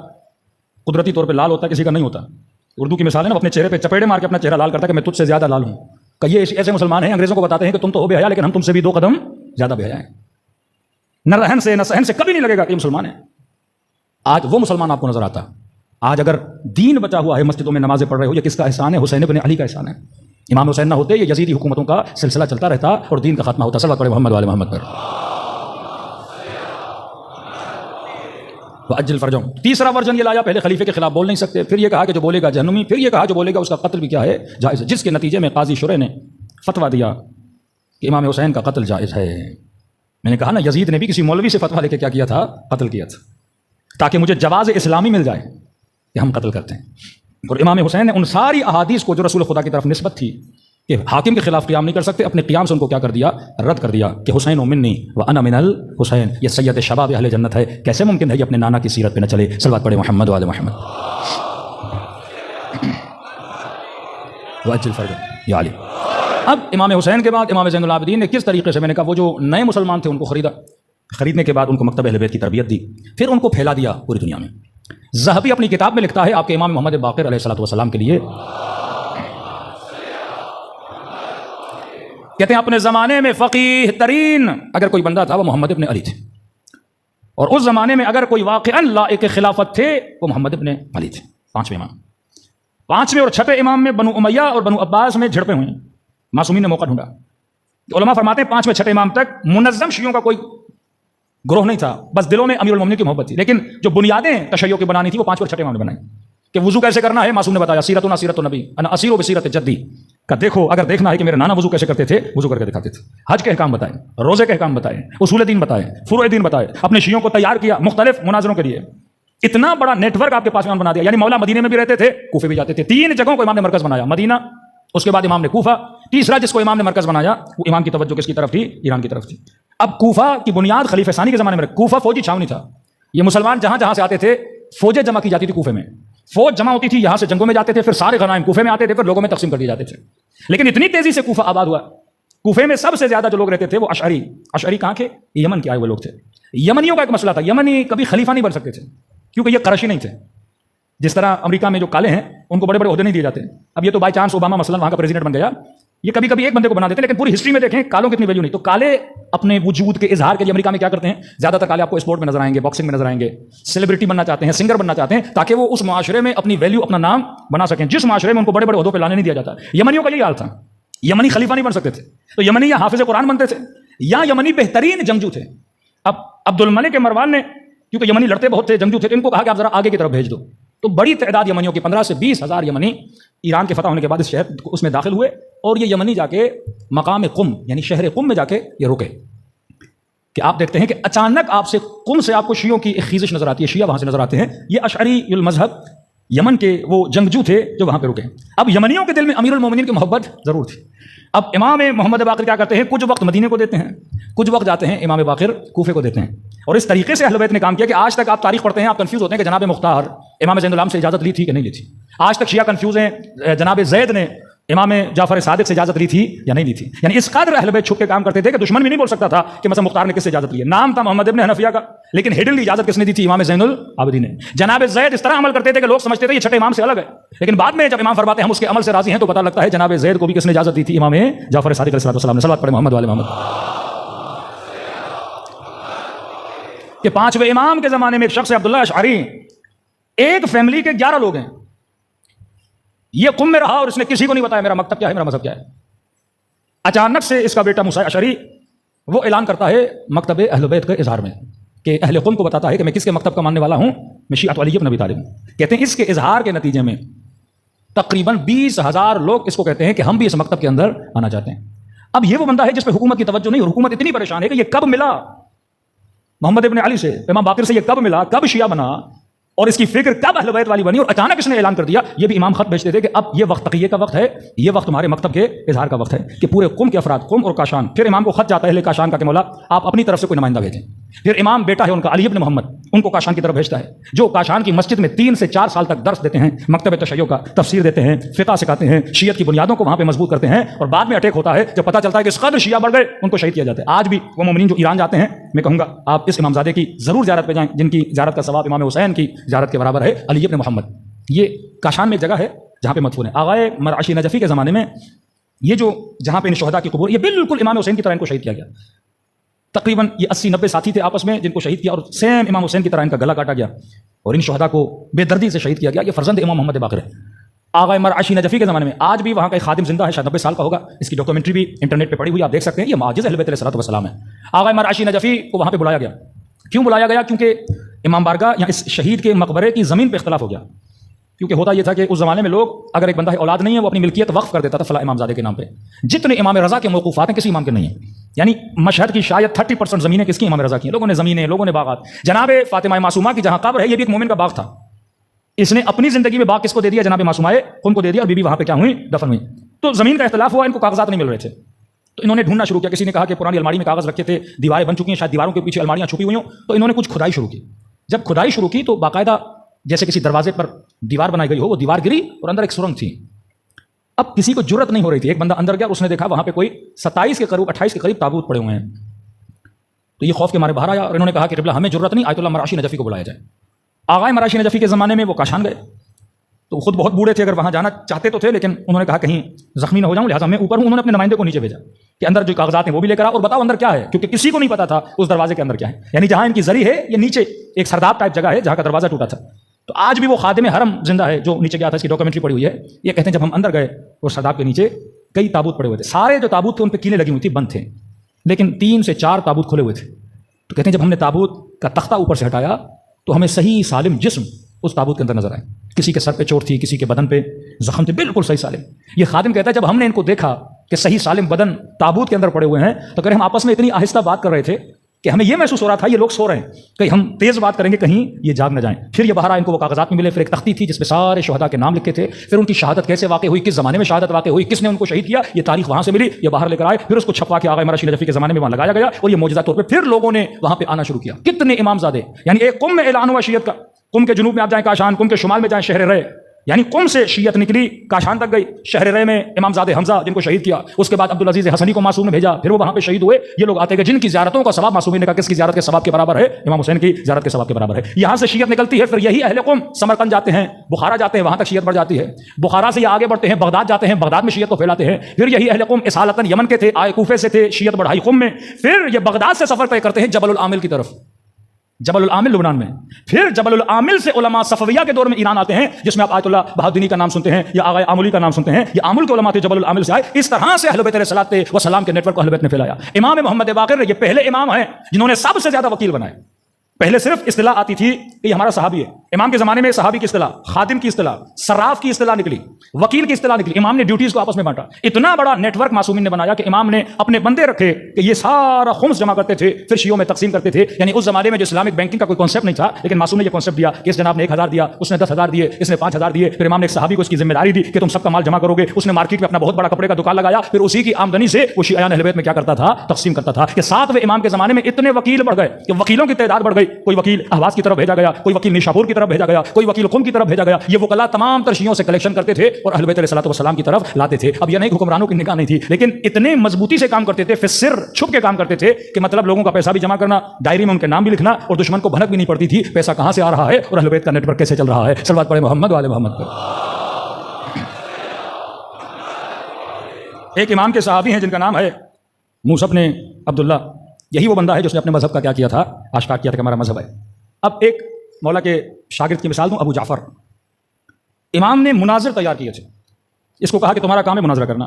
قدرتی طور پہ لال ہوتا ہے، کسی کا نہیں ہوتا. اردو کی مثال ہے نا، اپنے چہرے پہ چپیڑے مار کے اپنا چہرہ لال کرتا ہے کہ میں تجھ سے زیادہ لال ہوں. کہ یہ ایسے مسلمان ہیں انگریزوں کو بتاتے ہیں کہ تم تو ہو بے حیا لیکن ہم تم سے بھی 2 قدم زیادہ بے حیا ہیں. نہ رہن سے نہ سہن سے کبھی نہیں لگے گا کہ یہ مسلمان ہیں. آج وہ مسلمان آپ کو نظر آتا. آج اگر دین بچا ہوا ہے، مسجدوں میں نمازیں پڑھ رہے ہو، یہ کس کا احسان ہے؟ حسین بن علی کا احسان ہے. امام حسین نہ ہوتے یہ یزیدی حکومتوں کا سلسلہ چلتا رہتا اور دین کا خاتمہ ہوتا. صلوات پڑھیں محمد والے محمد پر. اجل فرجوں. تیسرا ورژن یہ لایا، پہلے خلیفے کے خلاف بول نہیں سکتے، پھر یہ کہا کہ جو بولے گا جہنمی، پھر یہ کہا جو بولے گا اس کا قتل بھی کیا ہے؟ جائز ہے. جس کے نتیجے میں قاضی شرح نے فتویٰ دیا کہ امام حسین کا قتل جائز ہے. میں نے کہا نا یزید نے بھی کسی مولوی سے فتویٰ لے کے کیا کیا تھا؟ قتل کیا تھا، تاکہ مجھے جواز اسلامی مل جائے کہ ہم قتل کرتے ہیں. اور امام حسین نے ان ساری احادیث کو جو رسول خدا کی طرف نسبت تھی کہ حاکم کے خلاف قیام نہیں کر سکتے، اپنے قیام سے ان کو کیا کر دیا؟ رد کر دیا کہ حسین و منی و انا من الحسین، یہ سید شباب اہل جنت ہے. کیسے ممکن ہے یہ اپنے نانا کی سیرت پہ نہ چلے؟ صلوات پڑھے محمد والے محمد. واجل فرج یا علی. اب امام حسین کے بعد امام زین العابدین نے کس طریقے سے، میں نے کہا وہ جو نئے مسلمان تھے ان کو خریدا، خریدنے کے بعد ان کو مکتب اہل بیت کی تربیت دی، پھر ان کو پھیلا دیا پوری دنیا میں. ذہبی اپنی کتاب میں لکھتا ہے آپ کے امام محمد باقر علیہ الصلوۃ والسلام کے لیے، کہتے ہیں اپنے زمانے میں فقیہ ترین اگر کوئی بندہ تھا وہ محمد ابن علی تھے، اور اس زمانے میں اگر کوئی واقعاً لائق خلافت تھے وہ محمد ابن علی تھے. 5ویں امام. 5ویں اور 6ویں امام میں بنو امیہ اور بنو عباس میں جھڑپیں ہوئیں. معصومین نے موقع ڈھونڈا. علماء فرماتے ہیں 5ویں 6ویں امام تک منظم شیعوں کا کوئی گروہ نہیں تھا، بس دلوں میں امیر المومنین کی محبت تھی. لیکن جو بنیادیں تشیع کی بنانی تھی وہ 5ویں اور 6ویں امام نے بنائی. کہ وضو کیسے کرنا ہے معصوم نے بتایا، سیرتنا سیرت النبی انا اسیر بسیرت جدی، کہ دیکھو اگر دیکھنا ہے کہ میرے نانا وضو کیسے کرتے تھے وضو کر کے دکھاتے تھے. حج کے احکام بتائے، روزے کے احکام بتائے، اصول دین بتائے، فروع دین بتائے. اپنے شیعوں کو تیار کیا مختلف مناظروں کے لیے. اتنا بڑا نیٹ ورک آپ کے پاس میں بنا دیا. یعنی مولا مدینے میں بھی رہتے تھے، کوفے بھی جاتے تھے. 3 جگہوں کو امام نے مرکز بنایا، مدینہ، اس کے بعد امام نے کوفہ، تیسرا جس کو امام نے مرکز بنایا وہ امام کی توجہ کس کی طرف تھی؟ ایران کی طرف تھی۔ اب کوفہ کی بنیاد خلیفہ ثانی کے زمانے میں، کوفہ فوجی چھاونی تھا، یہ مسلمان جہاں جہاں سے آتے تھے فوجیں جمع کی جاتی تھی کوفے میں، فوج جمع ہوتی تھی، یہاں سے جنگوں میں جاتے تھے، پھر سارے غنائم کوفے میں آتے تھے، پھر لوگوں میں تقسیم کر دیے جاتے تھے۔ لیکن اتنی تیزی سے کوفہ آباد ہوا، کوفے میں سب سے زیادہ جو لوگ رہتے تھے وہ اشعری کہاں کے؟ یمن کے آئے ہوئے لوگ تھے۔ یمنیوں کا ایک مسئلہ تھا، یمنی کبھی خلیفہ نہیں بن سکتے تھے کیونکہ یہ قرشی نہیں تھے۔ جس طرح امریکہ میں جو کالے ہیں ان کو بڑے بڑے عہدے نہیں دیے جاتے، اب یہ تو بائی چانس اوباما مثلا وہاں کا پریزیڈنٹ بن گیا، یہ کبھی کبھی ایک بندے کو بنا دیتے ہیں، لیکن پوری ہسٹری میں دیکھیں کالوں کی اتنی ویلیو نہیں۔ تو کالے اپنے وجود کے اظہار کے لیے امریکہ میں کیا کرتے ہیں؟ زیادہ تر کالے آپ کو اسپورٹ میں نظر آئیں گے، باکسنگ میں نظر آئیں گے، سیلیبریٹی بننا چاہتے ہیں، سنگر بننا چاہتے ہیں، تاکہ وہ اس معاشرے میں اپنی ویلیو، اپنا نام بنا سکیں، جس معاشرے میں ان کو بڑے بڑے عہدوں پہ لانے نہیں دیا جاتا۔ یمنیوں کا یہی حال تھا، یمنی خلیفہ نہیں بن سکتے تھے، تو یمنی یا حافظ قرآن بنتے تھے یا یمنی بہترین جنگجو تھے۔ اب عبد الملک مروان نے، کیونکہ یمنی لڑتے بہت تھے، جنگجو تھے، تو ان کو کہا کہ آپ ذرا آگے کی طرف بھیج دو، تو بڑی تعداد یمنیوں کی 15 سے 20 ہزار یمنی ایران کے فتح ہونے کے بعد اس شہر اس میں داخل ہوئے، اور یہ یمنی جا کے مقام قم یعنی شہر قم میں جا کے یہ رکے کہ آپ دیکھتے ہیں کہ اچانک آپ سے قم سے آپ کو شیعوں کی ایک خیزش نظر آتی ہے، شیعہ وہاں سے نظر آتے ہیں، یہ اشعری المذہب یمن کے وہ جنگجو تھے جو وہاں پہ رکے۔ اب یمنیوں کے دل میں امیر المومنین کی محبت ضرور تھی۔ اب امام محمد باقر کیا کرتے ہیں؟ کچھ وقت مدینے کو دیتے ہیں، کچھ وقت جاتے ہیں امام باقر کوفے کو دیتے ہیں، اور اس طریقے سے اہل بیت نے کام کیا کہ آج تک آپ تاریخ پڑھتے ہیں آپ کنفیوز ہوتے ہیں کہ جناب مختار امام زین العابدین سے اجازت لی تھی کہ نہیں لی تھی، آج تک شیعہ کنفیوز ہیں جناب زید نے امام جعفر صادق سے اجازت لی تھی یا نہیں لی تھی۔ یعنی اس قدر اہل بیت چھپ کے کام کرتے تھے کہ دشمن بھی نہیں بول سکتا تھا کہ مثلا مختار نے کس سے اجازت لی ہے، نام تھا محمد ابن حنفیہ کا، لیکن ہڈنلی اجازت کس نے دی تھی؟ امام زین العابدین نے۔ جناب زید اس طرح عمل کرتے تھے کہ لوگ سمجھتے تھے یہ چھٹے امام سے الگ ہے، لیکن بعد میں جب امام فرماتے ہیں ہم اس کے عمل سے راضی ہیں تو پتہ لگتا ہے جناب زید کو بھی کس نے اجازت دی تھی؟ امام جعفر صادق علیہ السلام نے۔ صلوات پڑھیں محمد والے محمد۔ کہ پانچویں امام کے زمانے میں ایک شخص عبداللہ اشعری، ایک فیملی کے 11 لوگ ہیں، یہ قم میں رہا اور اس نے کسی کو نہیں بتایا میرا مکتب کیا ہے، میرا مذہب کیا ہے۔ اچانک سے اس کا بیٹا موسیٰ اشعری وہ اعلان کرتا ہے مکتب اہل بیت کے اظہار میں، کہ اہل قم کو بتاتا ہے کہ میں کس کے مکتب کا ماننے والا ہوں، میں شیعہ علی بن ابی طالب ہوں۔ کہتے ہیں اس کے اظہار کے نتیجے میں تقریباً 20,000 لوگ اس کو کہتے ہیں کہ ہم بھی اس مکتب کے اندر آنا چاہتے ہیں۔ اب یہ وہ بندہ ہے جس پہ حکومت کی توجہ نہیں، اور حکومت اتنی پریشان ہے کہ یہ کب ملا محمد ابن علی سے، امام باقر سے، یہ کب ملا، کب شیعہ بنا، اور اس کی فکر کب اہل بیت والی بنی، اور اچانک اس نے اعلان کر دیا۔ یہ بھی امام خط بھیجتے تھے کہ اب یہ وقت تقیہ کا وقت ہے، یہ وقت تمہارے مکتب کے اظہار کا وقت ہے، کہ پورے قم کے افراد، قم اور کاشان، پھر امام کو خط جاتا ہے اہل کاشان کا کہ مولا آپ اپنی طرف سے کوئی نمائندہ بھیجیں، پھر امام بیٹا ہے ان کا علی ابن محمد ان کو کاشان کی طرف بھیجتا ہے، جو کاشان کی مسجد میں 3 سے 4 سال تک درس دیتے ہیں، مکتب تشیع کا تفسیر دیتے ہیں، فقہ سکھاتے ہیں، شیعت کی بنیادوں کو وہاں پہ مضبوط کرتے ہیں، اور بعد میں اٹیک ہوتا ہے جب پتہ چلتا ہے کہ اس قدر شیعہ بڑھ گئے ان کو شہید کیا جاتا ہے۔ آج بھی وہ مومنین جو ایران جاتے ہیں، میں کہوں گا آپ اس امامزادے کی ضرور زیارت پہ جائیں، جن کی زیارت کا ثواب امام حسین کی زیارت کے برابر ہے، علی ابن محمد۔ یہ کاشان میں ایک جگہ ہے جہاں پہ مدفون ہے۔ آغائے مرعشی نجفی کے زمانے میں یہ جو جہاں پہ ان شہداء کی قبور، یہ بالکل امام حسین کی طرح ان کو شہید کیا گیا۔ تقریباً یہ 80-90 ساتھی تھے آپس میں جن کو شہید کیا، اور سیم امام حسین کی طرح ان کا گلا کاٹا گیا اور ان شہداء کو بے دردی سے شہید کیا گیا۔ یہ فرزند امام محمد باقر ہے۔ آغائے مرعشی نجفی کے زمانے میں آج بھی وہاں کا ایک خادم زندہ ہے، شاید 90 سال کا ہوگا، اس کی ڈاکومنٹری بھی انٹرنیٹ پہ پڑی ہوئی، آپ دیکھ سکتے ہیں، یہ معجز اہل بیت علیہ الصلوۃ والسلام ہے۔ آغائے مرعشی نجفی کو وہاں پہ بلایا گیا، کیوں بلایا گیا؟ کیونکہ امام بارگاہ یا اس شہید کے مقبرے کی زمین پہ اختلاف ہو گیا، کیونکہ ہوتا یہ تھا کہ اس زمانے میں لوگ اگر ایک بندہ اولاد نہیں ہے وہ اپنی ملکیت وقف کر دیتا تھا فلاں امامزادے کے نام پہ۔ جتنے امام رضا کے موقوفات ہیں کسی امام کے نہیں ہیں، یعنی مشہد کی شاید 30% زمینیں کس کی؟ امام رضا کی ہیں۔ لوگوں نے زمینیں، لوگوں نے باغات۔ جناب فاطمہ معصومہ کی جہاں قبر ہے یہ بھی ایک مومن کا باغ تھا، اس نے اپنی زندگی میں باغ کس کو دے دیا؟ جناب معصومہ قم کو دے دیا، اور بی بی وہاں پہ کیا ہوئی؟ دفن ہوئی۔ تو زمین کا اختلاف ہوا، ان کو کاغذات نہیں مل رہے تھے، تو انہوں نے ڈھونڈنا شروع کیا۔ کسی نے کہا کہ پرانی الماری میں کاغذ رکھے تھے، دیواریں بن چکی ہیں، شاید دیواروں کے پیچھے الماریاں چھپی ہوئی ہوں، تو انہوں نے کچھ کھدائی شروع کی۔ جب کھدائی شروع کی تو باقاعدہ جیسے کسی دروازے پر دیوار بنائی گئی ہو، وہ دیوار گری اور اندر ایک سرنگ تھی۔ اب کسی کو جرت نہیں ہو رہی تھی، ایک بندہ اندر گیا اور اس نے دیکھا وہاں پہ کوئی 27 کے قریب 28 کے قریب تابوت پڑے ہوئے ہیں، تو یہ خوف کے مارے باہر آیا اور انہوں نے کہا کہ قبلہ ہمیں جرت نہیں، آیت اللہ مرعشی نجفی کو بلایا جائے۔ آغائے مرعشی نجفی کے زمانے میں وہ کاشان گئے، تو خود بہت بوڑھے تھے، اگر وہاں جانا چاہتے تو تھے، لیکن انہوں نے کہا کہیں زخمی نہ ہو جاؤں، لہٰذا میں اوپر ہوں۔ انہوں نے اپنے نمائندے کو نیچے بھیجا کہ اندر جو کاغذات ہیں وہ بھی لے کر آ اور بتاؤ اندر کیا ہے، کیونکہ کسی کو نہیں پتا تھا اس دروازے کے اندر کیا ہے، یعنی جہاں ان کی زری ہے یہ نیچے ایک سرداب ٹائپ جگہ ہے جہاں کا دروازہ ٹوٹا تھا۔ تو آج بھی وہ خادم حرم زندہ ہے جو نیچے گیا تھا، اس کی ڈاکومنٹری پڑی ہوئی ہے۔ یہ کہتے ہیں جب ہم اندر گئے اور سرداب کے نیچے کئی تابوت پڑے ہوئے تھے، سارے جو تابوت تھے ان پہ کیلیں لگی ہوئی تھی، بند تھے، لیکن 3 سے 4 تابوت کھلے ہوئے تھے۔ تو کہتے ہیں جب ہم نے تابوت کا تختہ اوپر سے ہٹایا تو ہمیں صحیح سالم جسم اس تابوت کے اندر نظر آئے، کسی کے سر پہ چوٹ تھی، کسی کے بدن پہ زخم تھے، بالکل صحیح سالم۔ یہ خادم کہتا ہے جب ہم نے ان کو دیکھا کہ صحیح سالم بدن تابوت کے اندر پڑے ہوئے ہیں تو کہہ رہے ہم آپس میں اتنی آہستہ بات کر رہے تھے کہ ہمیں یہ محسوس ہو رہا تھا یہ لوگ سو رہے ہیں، کہیں ہم تیز بات کریں گے کہیں یہ جاگ نہ جائیں۔ پھر یہ باہر آئے، ان کو وہ کاغذات میں ملے، پھر ایک تختی تھی جس پہ سارے شہداء کے نام لکھے تھے، پھر ان کی شہادت کیسے واقع ہوئی، کس زمانے میں شہادت واقع ہوئی، کس نے ان کو شہید کیا، یہ تاریخ وہاں سے ملی، یہ باہر لے کر آئے، پھر اس کو چھپوا کے آغا رشید نجفی کے زمانے میں وہاں لگایا گیا، اور یہ معجزہ طور پہ پھر لوگوں نے وہاں پہ آنا شروع کیا۔ کتنے امام زادے، یعنی ایک قم میں اعلان ہوا شیعت کا، قم کے جنوب میں آپ جائیں کاشان، قم کے شمال میں جائیں شہر رے، یعنی قم سے شیعت نکلی کاشان تک گئی، شہر رے میں امام زادے حمزہ جن کو شہید کیا، اس کے بعد عبدالعزیز حسنی کو معصوم نے بھیجا، پھر وہ وہاں پہ شہید ہوئے۔ یہ لوگ آتے گئے جن کی زیارتوں کا ثواب معصومین نے کہا کس کی زیارت کے ثواب کے برابر ہے، امام حسین کی زیارت کے ثواب کے برابر ہے۔ یہاں سے شیعت نکلتی ہے، پھر یہی اہل قم سمرقند جاتے ہیں، بخارا جاتے ہیں، وہاں تک شیعت بڑھ جاتی ہے، بخارا سے یہ آگے بڑھتے ہیں، بغداد جاتے ہیں، بغداد میں شیعت کو پھیلاتے ہیں، پھر یہی اہل قم اصالتاً یمن کے تھے، آئے کوفے سے تھے، شیعت بڑھائی قم میں، پھر یہ بغداد سے سفر طے کرتے ہیں جبل العامل کی طرف، جبل العامل لبنان میں، پھر جبل العامل سے علماء صفویہ کے دور میں ایران آتے ہیں، جس میں آپ آیت اللہ بہادری کا نام سنتے ہیں یا آغا آملی کا نام سنتے ہیں، یہ آمل کے علماء تھے، جبل العامل سے آئے۔ اس طرح سے اہل بیت علیہ الصلوۃ والسلام کے نیٹ ورک کو اہل بیت نے پھیلایا۔ امام محمد باقر یہ پہلے امام ہیں جنہوں نے سب سے زیادہ وکیل بنائے۔ پہلے صرف اصطلاح آتی تھی کہ یہ ہمارا صحابی ہے، امام کے زمانے میں صحابی کی اصطلاح، خادم کی اصطلاح، صراف کی اصطلاح نکلی، وکیل کی اصطلاح نکلی، امام نے ڈیوٹیز کو آپس میں بانٹا۔ اتنا بڑا نیٹ ورک معصومین نے بنایا کہ امام نے اپنے بندے رکھے کہ یہ سارا خمس جمع کرتے تھے، پھر شیعوں میں تقسیم کرتے تھے۔ یعنی اس زمانے میں جو اسلامک بینکنگ کا کوئی کانسیپٹ نہیں تھا، لیکن معصوم نے یہ کانسیپٹ دیا کہ اس جناب نے 1000 دیا، اس نے 10,000 دیے، اس نے 5,000 دیے، پھر امام نے ایک صحابی کو اس کی ذمہ داری دی کہ تم سب کا مال جمع کرو گے، اس نے مارکیٹ میں اپنا بہت بڑا کپڑے کا دکان لگایا، پھر اسی کی آمدنی سے وہ شیعیان اہل بیت میں کیا کرتا تھا، تقسیم کرتا تھا۔ کہ 7ویں امام کے زمانے میں اتنے وکیل بڑھ گئے کہ وکیلوں کی تعداد بڑھ گئی، کوئی وکیل اہواز کی طرف بھیجا گیا، کوئی وکیل نیشاپور کی طرف بھیجا گیا، کوئی وکیل قم کی طرف بھیجا گیا۔ یہ وکلا تمام تر شیعوں سے کلیکشن کرتے تھے اور اہل بیت علیہ الصلوۃ والسلام کی طرف لاتے تھے۔ اب یہ نہیں حکمرانوں کی نگاہ نہیں تھی، لیکن اتنے مضبوطی سے کام کرتے تھے، پھر سر چھپ کے کام کرتے تھے کہ مطلب لوگوں کا پیسہ بھی جمع کرنا، ڈائری میں ان کے نام بھی لکھنا، اور دشمن کو بھنک بھی نہیں پڑتی تھی پیسہ کہاں سے آ رہا ہے اور اہل بیت کا نیٹ ورک کیسے چل رہا ہے۔ صلوات پڑھیں محمد والے محمد پر۔ ایک امام کے صحابی ہیں جن کا نام ہے موسیٰ بن عبداللہ، یہی وہ بندہ ہے جس نے اپنے مذہب کا کیا تھا، آشکار کیا تھا کہ ہمارا مذہب ہے۔ اب ایک مولا کے شاگرد کی مثال دوں، ابو جعفر۔ امام نے مناظر تیار کیے تھے، اس کو کہا کہ تمہارا کام ہے مناظرہ کرنا،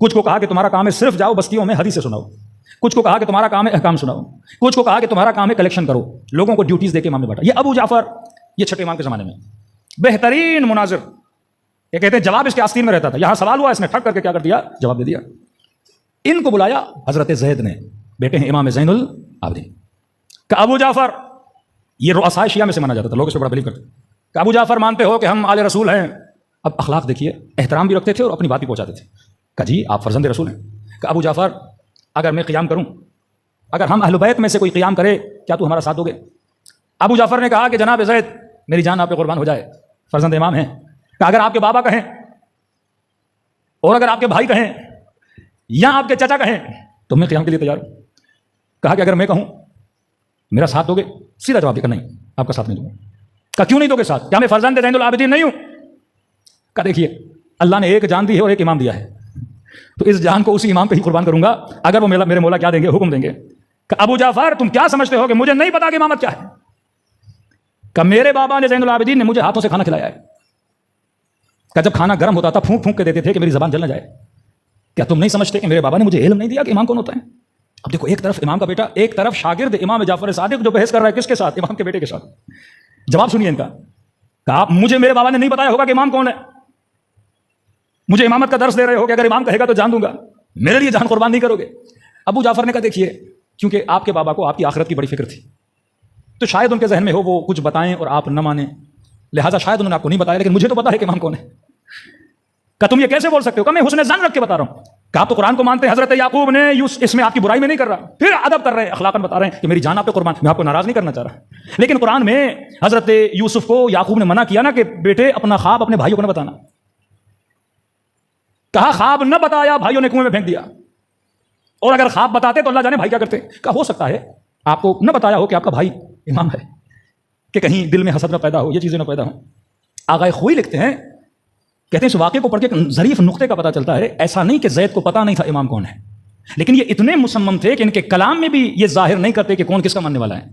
کچھ کو کہا کہ تمہارا کام ہے صرف جاؤ بستیوں میں حدیث سناؤ، کچھ کو کہا کہ تمہارا کام ہے احکام سناؤ، کچھ کو کہا کہ تمہارا کام ہے کلیکشن کرو، لوگوں کو ڈیوٹیز دے کے امام نے بانٹا۔ یہ ابو جعفر، یہ چھٹے امام کے زمانے میں بہترین مناظر، یہ کہتے ہیں جواب اس کے آستین میں رہتا تھا، یہاں سوال ہوا اس نے ٹھک کر کے کیا کر دیا، جواب دے دیا۔ ان کو بلایا حضرت زید نے، بیٹے ہیں امام زین العابدین، کہ ابو جعفر، یہ رؤساء شیعہ میں سے مانا جاتا تھا، لوگ اس پہ بڑا بلیو کرتے، کہ ابو جعفر مانتے ہو کہ ہم آل رسول ہیں؟ اب اخلاق دیکھیے، احترام بھی رکھتے تھے اور اپنی بات بھی پہنچاتے تھے۔ کہ جی آپ فرزند رسول ہیں۔ کہ ابو جعفر اگر میں قیام کروں، اگر ہم اہل بیت میں سے کوئی قیام کرے کیا تو ہمارا ساتھ دو گے؟ ابو جعفر نے کہا کہ جناب زید میری جان آپ پہ قربان ہو جائے، فرزند امام ہیں، کہ اگر آپ کے بابا کہیں اور اگر آپ کے بھائی کہیں یا آپ کے چچا کہیں تو میں قیام کے لیے تیار ہوں۔ کہا کہ اگر میں کہوں میرا ساتھ دو گے؟ سیدھا جواب دیا کہ نہیں، آپ کا ساتھ نہیں دوں گا۔ کہا کیوں نہیں دو گے ساتھ؟ کیا میں فرزند زین العابدین نہیں ہوں؟ کہا دیکھیے اللہ نے ایک جان دی ہے اور ایک امام دیا ہے، تو اس جان کو اسی امام پہ ہی قربان کروں گا اگر وہ میرے مولا کیا دیں گے، حکم دیں گے۔ کہ ابو جعفر تم کیا سمجھتے ہو کہ مجھے نہیں پتا کہ امامت کیا ہے؟ کہ میرے بابا نے زین العابدین نے مجھے ہاتھوں سے کھانا کھلایا ہے، کہ جب کھانا گرم ہوتا تھا پھونک پھونک کے دیتے تھے کہ میری زبان جل نہ جائے۔ کیا تم نہیں سمجھتے کہ میرے بابا نے مجھے علم نہیں دیا کہ امام کون ہوتا ہے؟ اب دیکھو، ایک طرف امام کا بیٹا، ایک طرف شاگرد امام جعفر صادق جو بحث کر رہا ہے کس کے ساتھ؟ امام کے بیٹے کے ساتھ۔ جواب سنیے ان کا، کہ آپ مجھے میرے بابا نے نہیں بتایا ہوگا کہ امام کون ہے، مجھے امامت کا درس دے رہے ہو کہ اگر امام کہے گا تو جان دوں گا، میرے لیے جان قربان نہیں کرو گے؟ ابو جعفر نے کہا دیکھیے، کیونکہ آپ کے بابا کو آپ کی آخرت کی بڑی فکر تھی، تو شاید ان کے ذہن میں ہو وہ کچھ بتائیں اور آپ نہ مانیں، لہٰذا شاید انہوں نے آپ کو نہیں بتایا، لیکن مجھے تو پتا ہے کہ امام کون ہے۔ کہ تم یہ کیسے بول سکتے ہو؟ کہ میں حسن ظن رکھ کے بتا رہا ہوں، کہ آپ تو قرآن کو مانتے ہیں، حضرت یعقوب نے اس میں آپ کی برائی میں نہیں کر رہا، پھر ادب کر رہے ہیں، اخلاقاً بتا رہے ہیں کہ میری جان آپ پہ قربان، میں آپ کو ناراض نہیں کرنا چاہ رہا، لیکن قرآن میں حضرت یوسف کو یعقوب نے منع کیا نا کہ بیٹے اپنا خواب اپنے بھائیوں کو نہ بتانا، کہا خواب نہ بتایا، بھائیوں نے کنویں میں پھینک دیا، اور اگر خواب بتاتے تو اللہ جانے بھائی کیا کرتے۔ کہا ہو سکتا ہے آپ کو نہ بتایا ہو کہ آپ کا بھائی امام ہے، کہ کہیں دل میں حسد نہ پیدا ہو، یہ چیزیں نہ پیدا ہوں۔ آغائے خوئی لکھتے ہیں، کہتے ہیں اس واقعے کو پڑھ کے ظریف نقطے کا پتہ چلتا ہے، ایسا نہیں کہ زید کو پتہ نہیں تھا امام کون ہے، لیکن یہ اتنے مصمم تھے کہ ان کے کلام میں بھی یہ ظاہر نہیں کرتے کہ کون کس کا ماننے والا ہے۔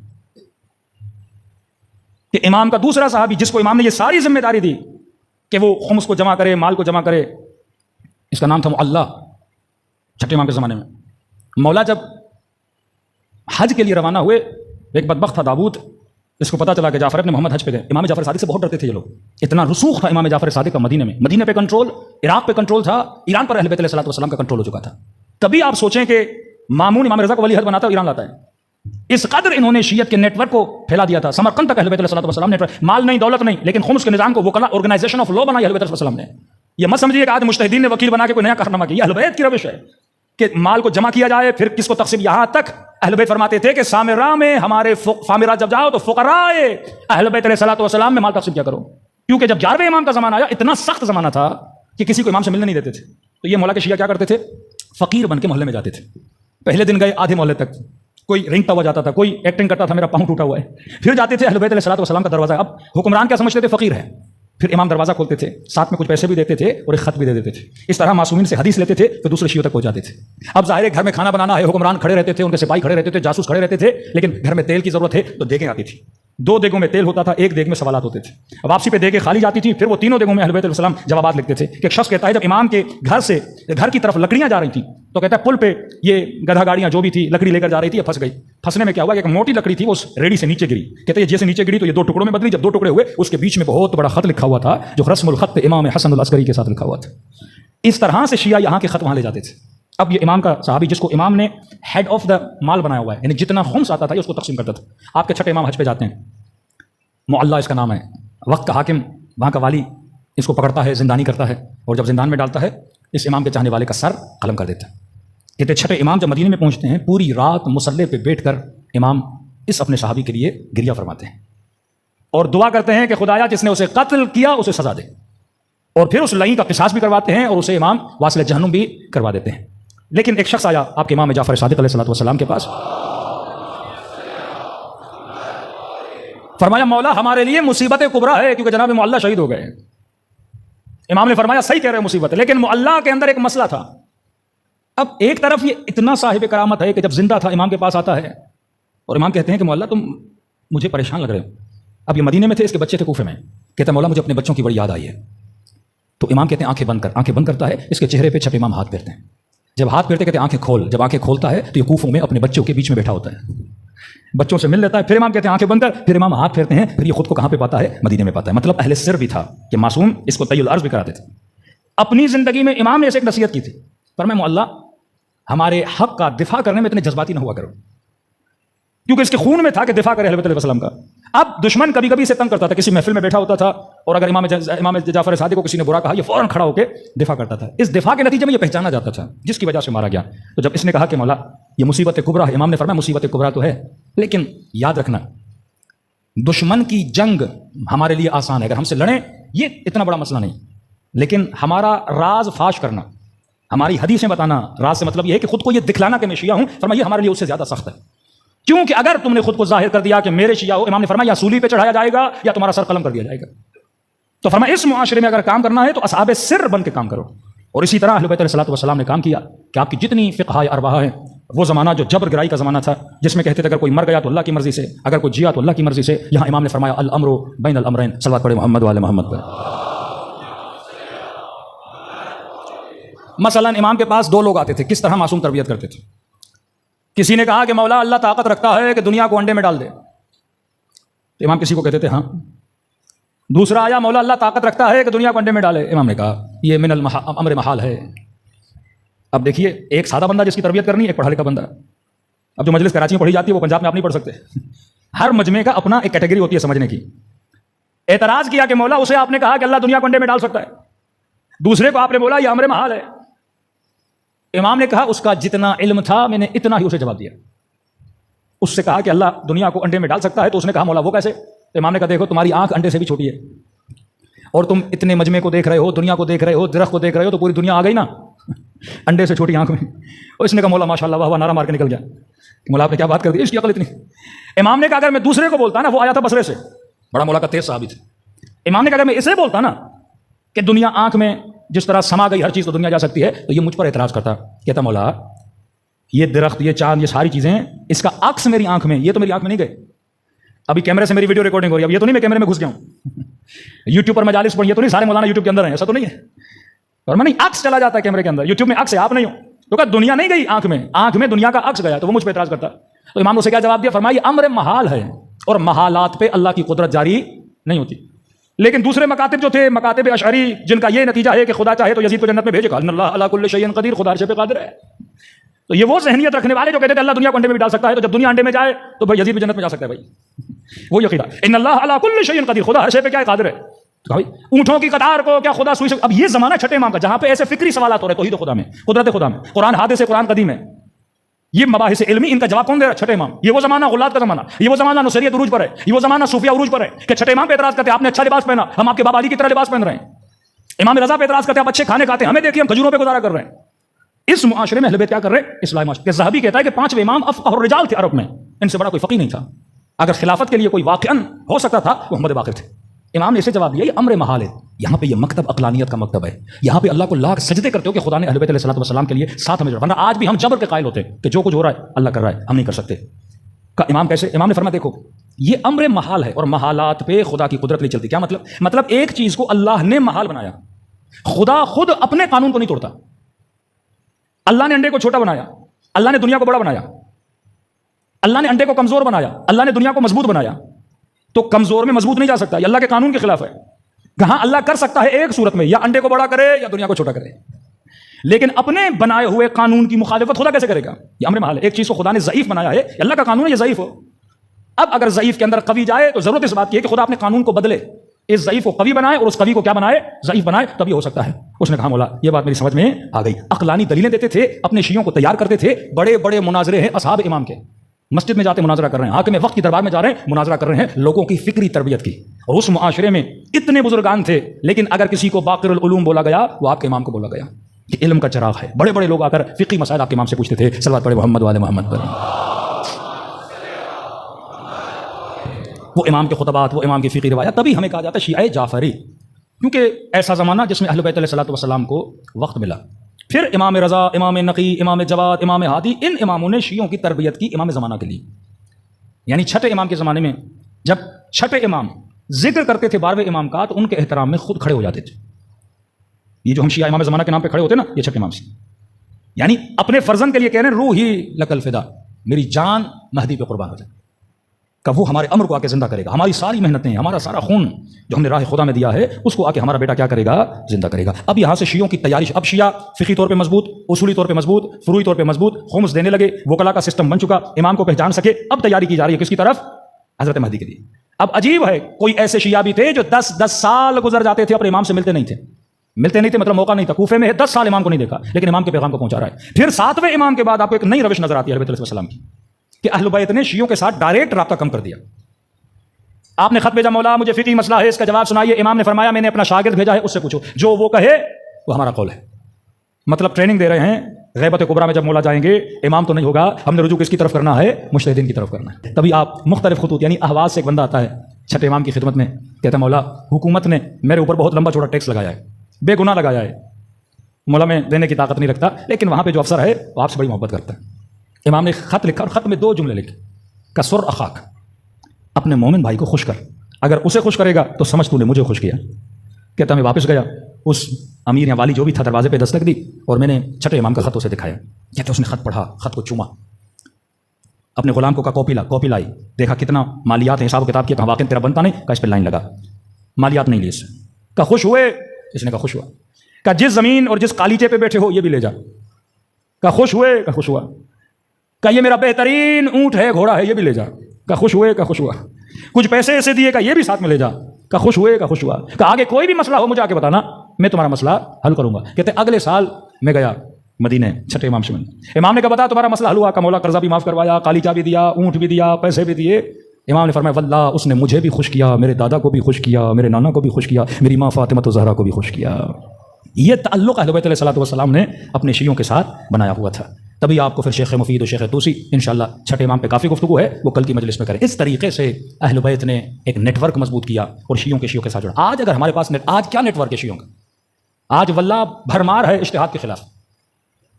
کہ امام کا دوسرا صحابی جس کو امام نے یہ ساری ذمہ داری دی کہ وہ خمس کو جمع کرے، مال کو جمع کرے، اس کا نام تھا معلّہ، چھٹے امام کے زمانے میں۔ مولا جب حج کے لیے روانہ ہوئے، ایک بدبخت تھا داؤد، اس کو پتا چلا کہ جعفر ابن محمد حج پہ گئے۔ امام جعفر صادق سے بہت ڈرتے تھے یہ لوگ، اتنا رسوخ تھا امام جعفر صادق کا مدینے میں، مدینے پہ کنٹرول، عراق پہ کنٹرول تھا، ایران پر اہل بیت علیہ الصلوۃ والسلام کا کنٹرول ہو چکا تھا۔ تبھی آپ سوچیں کہ مامون امام رضا کو ولی عہد بناتا ہے اور ایران لاتا ہے، اس قدر انہوں نے شیعت کے نیٹ ورک کو پھیلا دیا تھا. سمرقند تک اہل بیت علیہ السلام نیٹ ورک, مال نہیں دولت نہیں, لیکن خمس کے نظام کو وکلا آرگنائزیشن آف لا بنایا اہل بیت علیہ السلام نے. یہ مت سمجھیے کہ آج مجتہدین نے وکیل بنا کے کوئی نیا کارنامہ کیا. اہل بیت کی روش ہے کہ مال کو جمع کیا جائے پھر کس کو تقسیم. یہاں تک اہل بیت فرماتے تھے کہ سامرہ میں ہمارے سامرہ جب جاؤ تو فقراء اہل بیت علیہ السلام میں مال تقسیم کیا کرو, کیونکہ جب 11ویں امام کا زمانہ آیا اتنا سخت زمانہ تھا کہ کسی کو امام سے ملنے نہیں دیتے تھے. تو یہ مولا کے شیعہ کیا کرتے تھے, فقیر بن کے محلے میں جاتے تھے. پہلے دن گئے آدھے محلے تک, کوئی رنگتا ہوا جاتا تھا, کوئی ایکٹنگ کرتا تھا میرا پاؤں ٹوٹا ہوا ہے, پھر جاتے تھے اہل بیت علیہ السلام کا دروازہ. اب حکمران کیا سمجھتے تھے, فقیر ہے, پھر امام دروازہ کھولتے تھے, ساتھ میں کچھ پیسے بھی دیتے تھے اور ایک خط بھی دے دیتے تھے. اس طرح معصومین سے حدیث لیتے تھے پھر دوسرے شیعوں تک پہنچ جاتے تھے. اب ظاہر ہے گھر میں کھانا بنانا ہے, حکمران کھڑے رہتے تھے, ان کے سپاہی کھڑے رہتے تھے, جاسوس کھڑے رہتے تھے, لیکن گھر میں تیل کی ضرورت ہے تو دیگیں آتی تھی. 2 دیگوں میں تیل ہوتا تھا, ایک دیگ میں سوالات ہوتے تھے. اب واپسی پہ دیگیں خالی جاتی تھی, پھر وہ تینوں دیگوں میں اہل بیت علیہ السلام جوابات لکھتے تھے. کہ ایک شخص کہتا ہے جب امام کے گھر کی طرف لکڑیاں جا رہی تھیں تو کہتا ہے پل پہ یہ گدھا گاڑیاں جو بھی تھی لکڑی لے کر جا رہی تھی, پھنس گئی. پھنسنے میں کیا ہوا کہ ایک موٹی لکڑی تھی وہ اس ریڑھی سے نیچے گری. کہتے ہیں جیسے نیچے گری تو یہ 2 ٹکڑوں میں بدلی. جب 2 ٹکڑے ہوئے اس کے بیچ میں بہت بڑا خط لکھا ہوا تھا جو رسم الخط امام حسن العسکری کے ساتھ لکھا ہوا تھا. اس طرح سے شیعہ یہاں کے خط وہاں لے جاتے تھے. اب یہ امام کا صحابی جس کو امام نے ہیڈ آف دا مال بنایا ہوا ہے, یعنی جتنا خمس آتا تھا اس کو تقسیم کرتا تھا. آپ کے چھٹے امام حج پہ جاتے ہیں, معلّہ اس کا نام ہے, وقت کا حاکم وہاں کا والی اس کو پکڑتا ہے, زندانی کرتا ہے, اور جب زندان میں ڈالتا ہے اس امام کے چاہنے والے کا سر قلم کر دیتا ہے. کہتے چھٹے امام جب مدینے میں پہنچتے ہیں پوری رات مصلے پہ بیٹھ کر امام اس اپنے صحابی کے لیے گریہ فرماتے ہیں اور دعا کرتے ہیں کہ خدایا جس نے اسے قتل کیا اسے سزا دے, اور پھر اس لعین کا قصاص بھی کرواتے ہیں اور اسے امام واصل جہنم بھی کروا دیتے ہیں. لیکن ایک شخص آیا آپ کے امام جعفر صادق علیہ السلام کے پاس, فرمایا مولا ہمارے لیے مصیبت کبریٰ ہے کیونکہ جناب معلّہ شہید ہو گئے. امام نے فرمایا صحیح کہہ رہے مصیبت ہے, لیکن معلّہ کے اندر ایک مسئلہ تھا. اب ایک طرف یہ اتنا صاحب کرامت ہے کہ جب زندہ تھا امام کے پاس آتا ہے اور امام کہتے ہیں کہ معلّہ تم مجھے پریشان لگ رہے ہو. اب یہ مدینے میں تھے, اس کے بچے تھے کوفے میں. کہتے ہیں مولا مجھے اپنے بچوں کی بڑی یاد آئی ہے. تو امام کہتے ہیں آنکھیں بند کرتا ہے, اس کے چہرے پہ چھپے امام ہاتھ پھیرتے ہیں. جب ہاتھ پھیرتے کہتے ہیں آنکھیں کھول. جب آنکھیں کھولتا ہے تو یہ کوفوں میں اپنے بچوں کے بیچ میں بیٹھا ہوتا ہے, بچوں سے مل لیتا ہے. پھر امام کہتے ہیں آنکھیں بند کر, پھر امام ہاتھ پھیرتے ہیں, پھر یہ خود کو کہاں پہ پاتا ہے, مدینے میں پاتا ہے. مطلب اہل سر بھی تھا کہ معصوم اس کو طی العرض بھی کراتے تھے. اپنی زندگی میں امام نے اسے ایک نصیحت کی تھی, فرمایا معلّہ ہمارے حق کا دفاع کرنے میں اتنے جذباتی نہ ہوا کرو, کیونکہ اس کے خون میں تھا کہ دفاع کرے اہل بیت علیہ السلام کا. اب دشمن کبھی کبھی اسے تنگ کرتا تھا, کسی محفل میں بیٹھا ہوتا تھا اور اگر امام جعفر صادق کو کسی نے برا کہا یہ فوراً کھڑا ہو کے دفاع کرتا تھا. اس دفاع کے نتیجے میں یہ پہچانا جاتا تھا جس کی وجہ سے مارا گیا. تو جب اس نے کہا کہ مولا یہ مصیبت کبریٰ ہے, امام نے فرمایا مصیبت کبریٰ تو ہے, لیکن یاد رکھنا دشمن کی جنگ ہمارے لیے آسان ہے, اگر ہم سے لڑیں یہ اتنا بڑا مسئلہ نہیں, لیکن ہمارا راز فاش کرنا, ہماری حدیثیں بتانا, راز سے مطلب یہ ہے کہ خود کو یہ دکھلانا کہ میں شیعہ ہوں, فرمایا یہ ہمارے لیے اس سے زیادہ سخت ہے. کیونکہ اگر تم نے خود کو ظاہر کر دیا کہ میرے شیعہ ہو, امام نے فرمایا یا سولی پہ چڑھایا جائے گا یا تمہارا سر قلم کر دیا جائے گا. تو فرمایا اس معاشرے میں اگر کام کرنا ہے تو اصحاب سر بن کے کام کرو. اور اسی طرح اہل بیت علیہ السلام نے کام کیا کہ آپ کی جتنی فقہ اربعہ ہیں, وہ زمانہ جو جبر گرائی کا زمانہ تھا جس میں کہتے تھے اگر کوئی مر گیا تو اللہ کی مرضی سے, اگر کوئی جیا تو اللہ کی مرضی سے, یہاں امام نے فرمایا الامر بین الامرین. صلوات پڑھے محمد والے محمد پر. مثلا امام کے پاس 2 لوگ آتے تھے, کس طرح معصوم تربیت کرتے تھے. کسی نے کہا کہ مولا اللہ طاقت رکھتا ہے کہ دنیا کو انڈے میں ڈال دے, تو امام کسی کو کہتے تھے ہاں. دوسرا آیا مولا اللہ طاقت رکھتا ہے کہ دنیا کو انڈے میں ڈالے, امام نے کہا یہ من الامر محال ہے. اب دیکھیے ایک سادہ بندہ جس کی تربیت کرنی, ایک پڑھا لکھا بندہ. اب جو مجلس کراچی میں پڑھی جاتی ہے وہ پنجاب میں آپ نہیں پڑھ سکتے. ہر مجمع کا اپنا ایک کیٹیگری ہوتی ہے سمجھنے کی. اعتراض کیا کہ مولا اسے آپ نے کہا کہ اللہ دنیا کو انڈے میں ڈال سکتا ہے, دوسرے کو آپ نے بولا یہ امر محال ہے. امام نے کہا اس کا جتنا علم تھا میں نے اتنا ہی اسے جواب دیا. اس سے کہا کہ اللہ دنیا کو انڈے میں ڈال سکتا ہے, تو اس نے کہا مولا وہ کیسے. امام نے کہا دیکھو تمہاری آنکھ انڈے سے بھی چھوٹی ہے, اور تم اتنے مجمع کو دیکھ رہے ہو, دنیا کو دیکھ رہے ہو, درخت کو دیکھ رہے ہو, تو پوری دنیا آ گئی نا انڈے سے چھوٹی آنکھ میں. اور اس نے کہا مولا ماشاء اللہ واہ نعرہ مار کے نکل گیا. مولا آپ نے کیا بات کر دی, اس کی عقل اتنی. امام نے کہا اگر میں دوسرے کو بولتا نا, وہ آیا تھا بصرے سے, بڑا مولا کا تیز صحابی تھا. امام نے کہا اگر میں اسے بولتا نا کہ دنیا آنکھ میں جس طرح سما گئی ہر چیز تو دنیا جا سکتی ہے, تو یہ مجھ پر اعتراض کرتا. کہتا مولا یہ درخت, یہ چاند, یہ ساری چیزیں اس کا عکس میری آنکھ میں, یہ تو میری آنکھ میں نہیں گئے. ابھی کیمرے سے میری ویڈیو ریکارڈنگ ہو رہی ہے, اب یہ تو نہیں میں کیمرے میں گھس گیا ہوں. یوٹیوب پر مجالس پڑھی, یہ تو نہیں سارے مولانا یوٹیوب کے اندر ہیں, ایسا تو نہیں ہے. اور میں نہیں عکس چلا جاتا ہے کیمرے کے اندر, یوٹیوب میں عکس ہے, آپ نہیں ہو. تو کہا دنیا نہیں گئی آنکھ میں دنیا کا عکس گیا, تو وہ مجھ پہ اعتراض کرتا. تو امام نے اسے کیا جواب دیا, فرمایا یہ امر محال ہے, اور محالات پہ اللہ کی قدرت جاری نہیں ہوتی. لیکن دوسرے مکاتب جو تھے, مکاتب اشعری, جن کا یہ نتیجہ ہے کہ خدا چاہے تو یزید کو جنت میں بھیجے گا, ان اللہ علی کل شیء قدیر, خدا عرش پہ قادر ہے. تو یہ وہ ذہنیت رکھنے والے جو کہتے تھے اللہ دنیا کو انڈے میں بھی ڈال سکتا ہے، تو جب دنیا انڈے میں جائے تو بھائی یزید بھی جنت میں جا سکتا ہے بھائی، وہ عقیدہ ان اللہ علی کل شیء قدیر، خدا ہر شے پہ کیا قادر ہے. تو بھائی اونٹوں کی قطار کو کیا خدا سوئی سے، اب یہ زمانہ چھٹے امام کا جہاں پہ ایسے فکری سوالات ہو رہے توحید خدا میں، قدرت خدا میں، قرآن حادث قرآن قدیم ہے، یہ مباحث علمی، ان کا جواب کون دے رہا ہے؟ چھٹے امام. یہ وہ زمانہ غلات کا زمانہ، یہ وہ زمانہ نصیریت عروج پر ہے، یہ وہ زمانہ صوفیہ عروج پر ہے کہ چھٹے امام پہ اعتراض کرتے ہیں آپ نے اچھا لباس پہنا، ہم آپ کے بابا علی کی طرح لباس پہن رہے ہیں. امام رضا پہ اعتراض کرتے ہیں آپ اچھے کھانے کھاتے ہیں، ہمیں دیکھیے ہم کھجوروں پہ گزارا کر رہے ہیں. اس معاشرے میں اہل بیت کیا کر رہے ہیں؟ اسلامی معاشرے کہ ذہبی کہتا ہے کہ 5 امام افقہ الرجال تھے عرب میں، ان سے بڑا کوئی فقیہ نہیں تھا. اگر خلافت کے لیے کوئی واقعاً ہو سکتا تھا وہ محمد باقر تھے. امام نے اسے جواب دیا یہ امر محال ہے. یہاں پہ یہ مکتب عقلانیت کا مکتب ہے، یہاں پہ اللہ کو لاکھ سجدے کرتے ہو کہ خدا نے اہل بیت علیہ السلام کے لیے ساتھ ہمیں جوڑا، ورنہ آج بھی ہم جبر کے قائل ہوتے کہ جو کچھ ہو رہا ہے اللہ کر رہا ہے، ہم نہیں کر سکتے. امام کیسے؟ امام نے فرمایا دیکھو یہ امر محال ہے اور محالات پہ خدا کی قدرت نہیں چلتی. کیا مطلب ایک چیز کو اللہ نے محال بنایا، خدا خود اپنے قانون کو نہیں توڑتا. اللہ نے انڈے کو چھوٹا بنایا، اللہ نے دنیا کو بڑا بنایا، اللہ نے انڈے کو کمزور بنایا، اللہ نے دنیا کو مضبوط بنایا. تو کمزور میں مضبوط نہیں جا سکتا، یہ اللہ کے قانون کے خلاف ہے. کہاں اللہ کر سکتا ہے ایک صورت میں، یا انڈے کو بڑا کرے یا دنیا کو چھوٹا کرے، لیکن اپنے بنائے ہوئے قانون کی مخالفت خدا کیسے کرے گا؟ یہ امر محال ہے. ایک چیز کو خدا نے ضعیف بنایا ہے، اللہ کا قانون ہے یہ ضعیف ہو. اب اگر ضعیف کے اندر قوی جائے تو ضرورت اس بات کی ہے کہ خدا اپنے قانون کو بدلے، اس ضعیف کو قوی بنائے اور اس قوی کو کیا بنائے؟ ضعیف بنائے، تبھی ہو سکتا ہے. اس نے کہا مولا یہ بات میری سمجھ میں آ گئی. عقلانی دلیلیں دیتے تھے، اپنے شیعوں کو تیار کرتے تھے. بڑے بڑے مناظرے ہیں اصحاب امام کے، مسجد میں جاتے مناظرہ کر رہے ہیں، حاکم وقت کی دربار میں جا رہے ہیں مناظرہ کر رہے ہیں لوگوں کی فکری تربیت کی. اور اس معاشرے میں اتنے بزرگان تھے، لیکن اگر کسی کو باقر العلوم بولا گیا وہ آپ کے امام کو بولا گیا کہ علم کا چراغ ہے. بڑے بڑے لوگ آ کر فقی مسائل آپ کے امام سے پوچھتے تھے. صلوات پڑھے محمد والے محمد پر. وہ امام کے خطبات، وہ امام کی فقی روایات. تبھی ہمیں کہا جاتا ہے شیعہ جعفری، کیونکہ ایسا زمانہ جس میں اہل بیت علیہ السلام کو وقت ملا. پھر امام رضا، امام نقی، امام جواد، امام ہادی، ان اماموں نے شیعوں کی تربیت کی امام زمانہ کے لیے. یعنی چھٹے امام کے زمانے میں جب چھٹے امام ذکر کرتے تھے 12ویں امام کا تو ان کے احترام میں خود کھڑے ہو جاتے تھے. یہ جو ہم شیعہ امام زمانہ کے نام پہ کھڑے ہوتے ہیں نا، یہ چھٹے امام سے، یعنی اپنے فرزند کے لیے کہہ رہے ہیں روحی لک الفدا، میری جان مہدی پہ قربان ہو جائے کہ وہ ہمارے امر کو آ کے زندہ کرے گا. ہماری ساری محنتیں، ہمارا سارا خون جو ہم نے راہ خدا میں دیا ہے اس کو آ کے ہمارا بیٹا کیا کرے گا؟ زندہ کرے گا. اب یہاں سے شیعوں کی تیاری، اب شیعہ فقی طور پہ مضبوط، اصولی طور پہ مضبوط، فروعی طور پہ مضبوط، خمس دینے لگے، وکلا کا سسٹم بن چکا، امام کو پہچان سکے. اب تیاری کی جا رہی ہے کس کی طرف؟ حضرت مہدی کے لیے. اب عجیب ہے کوئی ایسے شیعہ بھی تھے جو 10 سال گزر جاتے تھے اپنے امام سے ملتے نہیں تھے مطلب موقع نہیں تھا. کوفے میں 10 سال امام کو نہیں دیکھا لیکن امام کے پیغام کو پہنچا رہا ہے. پھر 7ویں امام کے بعد آپ کو ایک نئی روش نظر آتی ہے اہل بیت علیہ السلام کی کہ اہل بیت نے شیعوں کے ساتھ ڈائریکٹ رابطہ کم کر دیا. آپ نے خط بھیجا مولا مجھے فقہی مسئلہ ہے اس کا جواب سنائیے. امام نے فرمایا میں نے اپنا شاگرد بھیجا ہے اس سے پوچھو، جو وہ کہے وہ ہمارا قول ہے. مطلب ٹریننگ دے رہے ہیں. غیبت کبریٰ میں جب مولا جائیں گے امام تو نہیں ہوگا، ہم نے رجوع کس کی طرف کرنا ہے؟ مجتہدین کی طرف کرنا ہے. تبھی آپ مختلف خطوط، یعنی احواز سے ایک بندہ آتا ہے چھٹے امام کی خدمت میں، کہتا ہے مولا حکومت نے میرے اوپر بہت لمبا چوڑا ٹیکس لگایا ہے، بے گناہ لگایا ہے، مولا میں دینے کی طاقت نہیں رکھتا، لیکن وہاں پہ جو افسر ہے وہ آپ سے بڑی محبت کرتا ہے. امام نے خط لکھا اور خط میں 2 جملے لکھے، کسر اخاک، اپنے مومن بھائی کو خوش کر، اگر اسے خوش کرے گا تو سمجھ تو نے مجھے خوش کیا. کہتا میں واپس گیا، اس امیر یا والی جو بھی تھا دروازے پہ دستک دی اور میں نے چھٹے امام کا خط اسے دکھایا. کہتے اس نے خط پڑھا، خط کو چوما، اپنے غلام کو کہا کاپی لائی، دیکھا کتنا مالیات ہیں، حساب و کتاب کیا، کہا واقعی تیرا بنتا نہیں، کہا اس پہ لائن لگا، مالیات نہیں لی اس سے. کہا خوش ہوئے؟ اس نے کہا خوش ہوا. کہا جس زمین اور جس قالیچے پہ بیٹھے ہو یہ بھی لے جا. کہا خوش ہوئے؟ کہا خوش ہوا. کہا یہ میرا بہترین اونٹ ہے، گھوڑا ہے، یہ بھی لے جا. کہا خوش ہوئے؟ کہا خوش ہوا. کچھ پیسے ایسے دیے، کہا یہ بھی ساتھ میں لے جا. کہا خوش ہوئے؟ کہا خوش ہوا. کہا آگے کوئی بھی مسئلہ ہو مجھے آ کے بتانا، میں تمہارا مسئلہ حل کروں گا. کہتے اگلے سال میں گیا مدینے چھٹے امام سے ملنے. امام نے کہا بتا تمہارا مسئلہ حل ہوا؟ کہ مولا قرضہ بھی معاف کروایا، قالیچہ بھی دیا، اونٹ بھی دیا، پیسے بھی دیے. امام نے فرمایا واللہ اس نے مجھے بھی خوش کیا، میرے دادا کو بھی خوش کیا، میرے نانا کو بھی خوش کیا، میری ماں فاطمہ زہرا کو بھی خوش کیا. یہ تعلق اہل بیت علیہ السلام نے اپنے شیعوں کے ساتھ بنایا ہوا تھا. تبھی آپ کو پھر شیخ مفید و شیخ طوسی انشاءاللہ چھٹے امام پہ کافی گفتگو ہے، وہ کل کی مجلس میں کریں. اس طریقے سے اہل بیت نے ایک نیٹ ورک مضبوط کیا اور شیعوں کے ساتھ جڑا. آج اگر ہمارے پاس آج کیا نیٹ ورک ہے شیعوں کا؟ آج واللہ بھرمار ہے اجتہاد کے خلاف.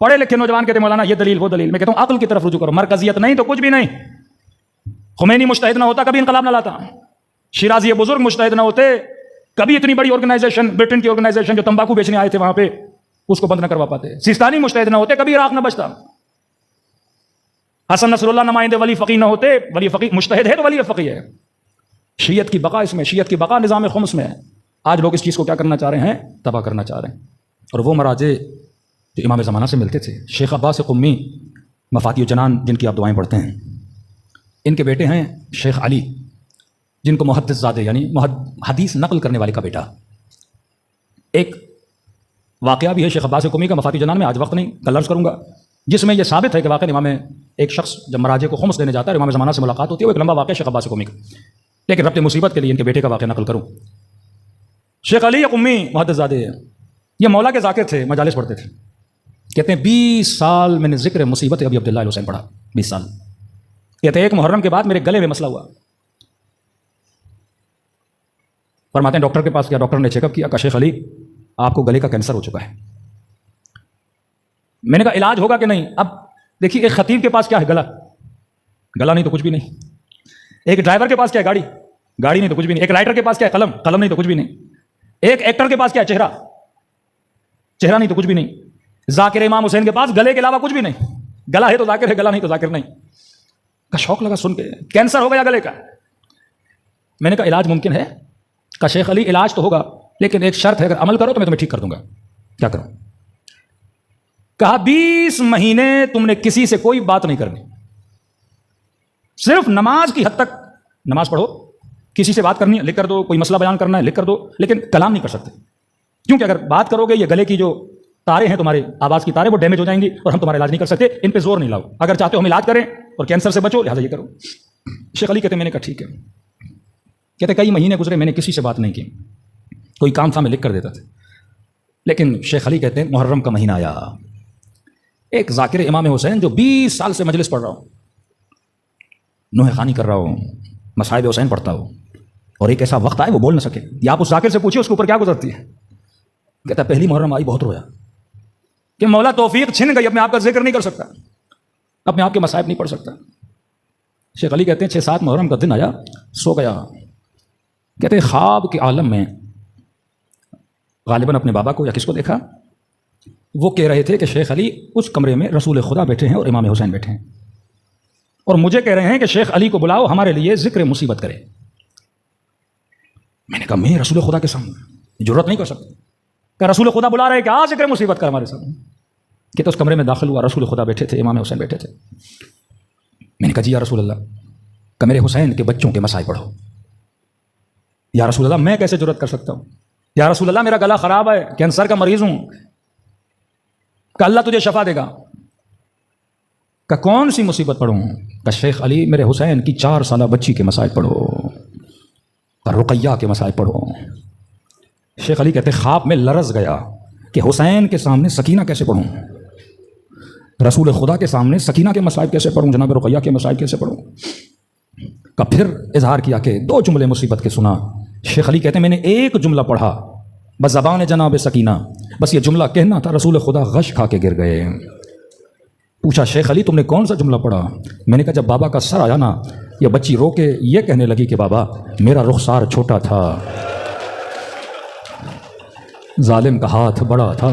پڑھے لکھے نوجوان کہتے مولانا یہ دلیل وہ دلیل. میں کہتا ہوں عقل کی طرف رجوع کرو، مرکزیت نہیں تو کچھ بھی نہیں. خمینی مجتہد نہ ہوتا کبھی انقلاب نہ لاتا، شیرازی بزرگ مجتہد نہ ہوتے کبھی اتنی بڑی آرگنائزیشن، برٹن کی آرگنائزیشن جو تمباکو بیچنے آئے تھے وہاں پہ اس کو بند نہ کروا پاتے. سیستانی مجتہد نہ ہوتے کبھی عراق نہ بچتا. حسن نصر اللہ نمائندے ولی فقی نہ ہوتے، ولی فقی مجتہد ہے تو ولی فقی ہے. شیعت کی بقا اس میں، شیعت کی بقا نظام خمس میں ہے. آج لوگ اس چیز کو کیا کرنا چاہ رہے ہیں؟ تباہ کرنا چاہ رہے ہیں. اور وہ مراجع جو امام زمانہ سے ملتے تھے، شیخ عباس قمی مفاتی جنان جن کی آپ دعائیں پڑھتے ہیں، ان کے بیٹے ہیں شیخ علی، جن کو محدث زادے یعنی حدیث نقل کرنے والے کا بیٹا۔ ایک واقعہ بھی ہے شیخ عباس قمی کا مفاتی جنان میں، آج وقت نہیں، کل عرض کروں گا، جس میں یہ ثابت ہے کہ واقعہ امام ایک شخص جب مراجع کو خمس دینے جاتا ہے، امام زمانہ سے ملاقات ہوتی ہے، وہ ایک لمبا واقعہ شیخ عباس قمی کا، لیکن ربط مصیبت کے لیے ان کے بیٹے کا واقعہ نقل کروں۔ شیخ علی قمی محدث زادے، یہ مولا کے ذاکر تھے، مجالس پڑھتے تھے، کہتے ہیں 20 سال میں نے ذکر مصیبت ابی عبداللہ حسین پڑھا، 20 سال۔ کہتے ہیں ایک محرم کے بعد میرے گلے میں مسئلہ ہوا، فرماتے ہیں ڈاکٹر کے پاس گیا، ڈاکٹر نے چیک اپ کیا، کہا شیخ علی آپ کو گلے کا کینسر ہو چکا ہے۔ میں نے کہا علاج ہوگا کہ نہیں؟ اب دیکھیے ایک خطیب کے پاس کیا ہے؟ گلا نہیں تو کچھ بھی نہیں۔ ایک ڈرائیور کے پاس کیا ہے؟ گاڑی نہیں تو کچھ بھی نہیں۔ ایک رائٹر کے پاس کیا ہے؟ قلم نہیں تو کچھ بھی نہیں۔ ایک ایکٹر کے پاس کیا ہے؟ چہرہ نہیں تو کچھ بھی نہیں۔ ذاکر امام حسین کے پاس گلے کے علاوہ کچھ بھی نہیں، گلا ہے تو ذاکر ہے، گلا نہیں تو ذاکر نہیں۔ کا شوق لگا سن کے، کینسر ہو گیا گلے کا۔ میں نے کہا علاج ممکن ہے؟ کہ شیخ علی علاج تو ہوگا لیکن ایک شرط ہے، اگر عمل کرو تو میں تمہیں ٹھیک کر دوں گا۔ کیا کروں؟ کہا 20 مہینے تم نے کسی سے کوئی بات نہیں کرنی، صرف نماز کی حد تک نماز پڑھو، کسی سے بات کرنی ہے لکھ کر دو، کوئی مسئلہ بیان کرنا ہے لکھ کر دو، لیکن کلام نہیں کر سکتے، کیونکہ اگر بات کرو گے یہ گلے کی جو تارے ہیں تمہارے آواز کی تارے وہ ڈیمیج ہو جائیں گی اور ہم تمہارا علاج نہیں کر سکتے، ان پہ زور نہیں لاؤ، اگر چاہتے ہو ہم علاج کریں اور کینسر سے بچو لہٰذا یہ کرو۔ شیخ علی کہتے ہیں میں نے کہا ٹھیک ہے۔ کہتے کئی مہینے گزرے میں نے کسی سے بات نہیں کی، کوئی کام تھا میں لکھ کر دیتا تھا، لیکن شیخ علی کہتے ہیں محرم کا مہینہ آیا، ایک ذاکر امام حسین جو 20 سال سے مجلس پڑھ رہا ہوں، نوحہ خوانی کر رہا ہوں، مصائب حسین پڑھتا ہوں، اور ایک ایسا وقت آئے وہ بول نہ سکے، یا آپ اس ذاکر سے پوچھیے اس کے اوپر کیا گزرتی ہے۔ کہتا پہلی محرم آئی بہت رویا کہ مولا توفیق چھن گئی، اپنے آپ کا ذکر نہیں کر سکتا، اپنے آپ کے مصائب نہیں پڑھ سکتا۔ شیخ علی کہتے ہیں 6-7 محرم کا دن آیا، سو گیا، کہتے ہیں خواب کے عالم میں غالباً اپنے بابا کو یا کس کو دیکھا، وہ کہہ رہے تھے کہ شیخ علی اس کمرے میں رسول خدا بیٹھے ہیں اور امام حسین بیٹھے ہیں، اور مجھے کہہ رہے ہیں کہ شیخ علی کو بلاؤ ہمارے لیے ذکر مصیبت کرے۔ میں نے کہا میں رسول خدا کے سامنے جرات نہیں کر سکتا، کہ رسول خدا بلا رہے کہ آ ذکر مصیبت کر ہمارے سامنے۔ کہ تو اس کمرے میں داخل ہوا، رسول خدا بیٹھے تھے، امام حسین بیٹھے تھے۔ میں نے کہا جی یا رسول اللہ، کہ میرے حسین کے بچوں کے مسائل پڑھو۔ یا رسول اللہ میں کیسے جرات کر سکتا ہوں؟ یا رسول اللہ میرا گلا خراب ہے، کینسر کا مریض ہوں، کہ اللہ تجھے شفا دے گا۔ کہ کون سی مصیبت پڑھوں؟ کہ شیخ علی میرے حسین کی 4 سالہ بچی کے مسائل پڑھو، کہ رقیہ کے مسائل پڑھو۔ شیخ علی کہتے خواب میں لرز گیا کہ حسین کے سامنے سکینہ کیسے پڑھوں، رسول خدا کے سامنے سکینہ کے مسائل کیسے پڑھوں، جناب رقیہ کے مسائل کیسے پڑھوں۔ کہ پھر اظہار کیا کہ 2 جملے مصیبت کے سنا۔ شیخ علی کہتے ہیں میں نے ایک جملہ پڑھا بزبان جناب سکینہ، بس یہ جملہ کہنا تھا، رسول خدا غش کھا کے گر گئے۔ پوچھا شیخ علی تم نے کون سا جملہ پڑھا؟ میں نے کہا جب بابا کا سر آیا نا، یہ بچی رو کے یہ کہنے لگی کہ بابا میرا رخسار چھوٹا تھا، ظالم کا ہاتھ بڑا تھا۔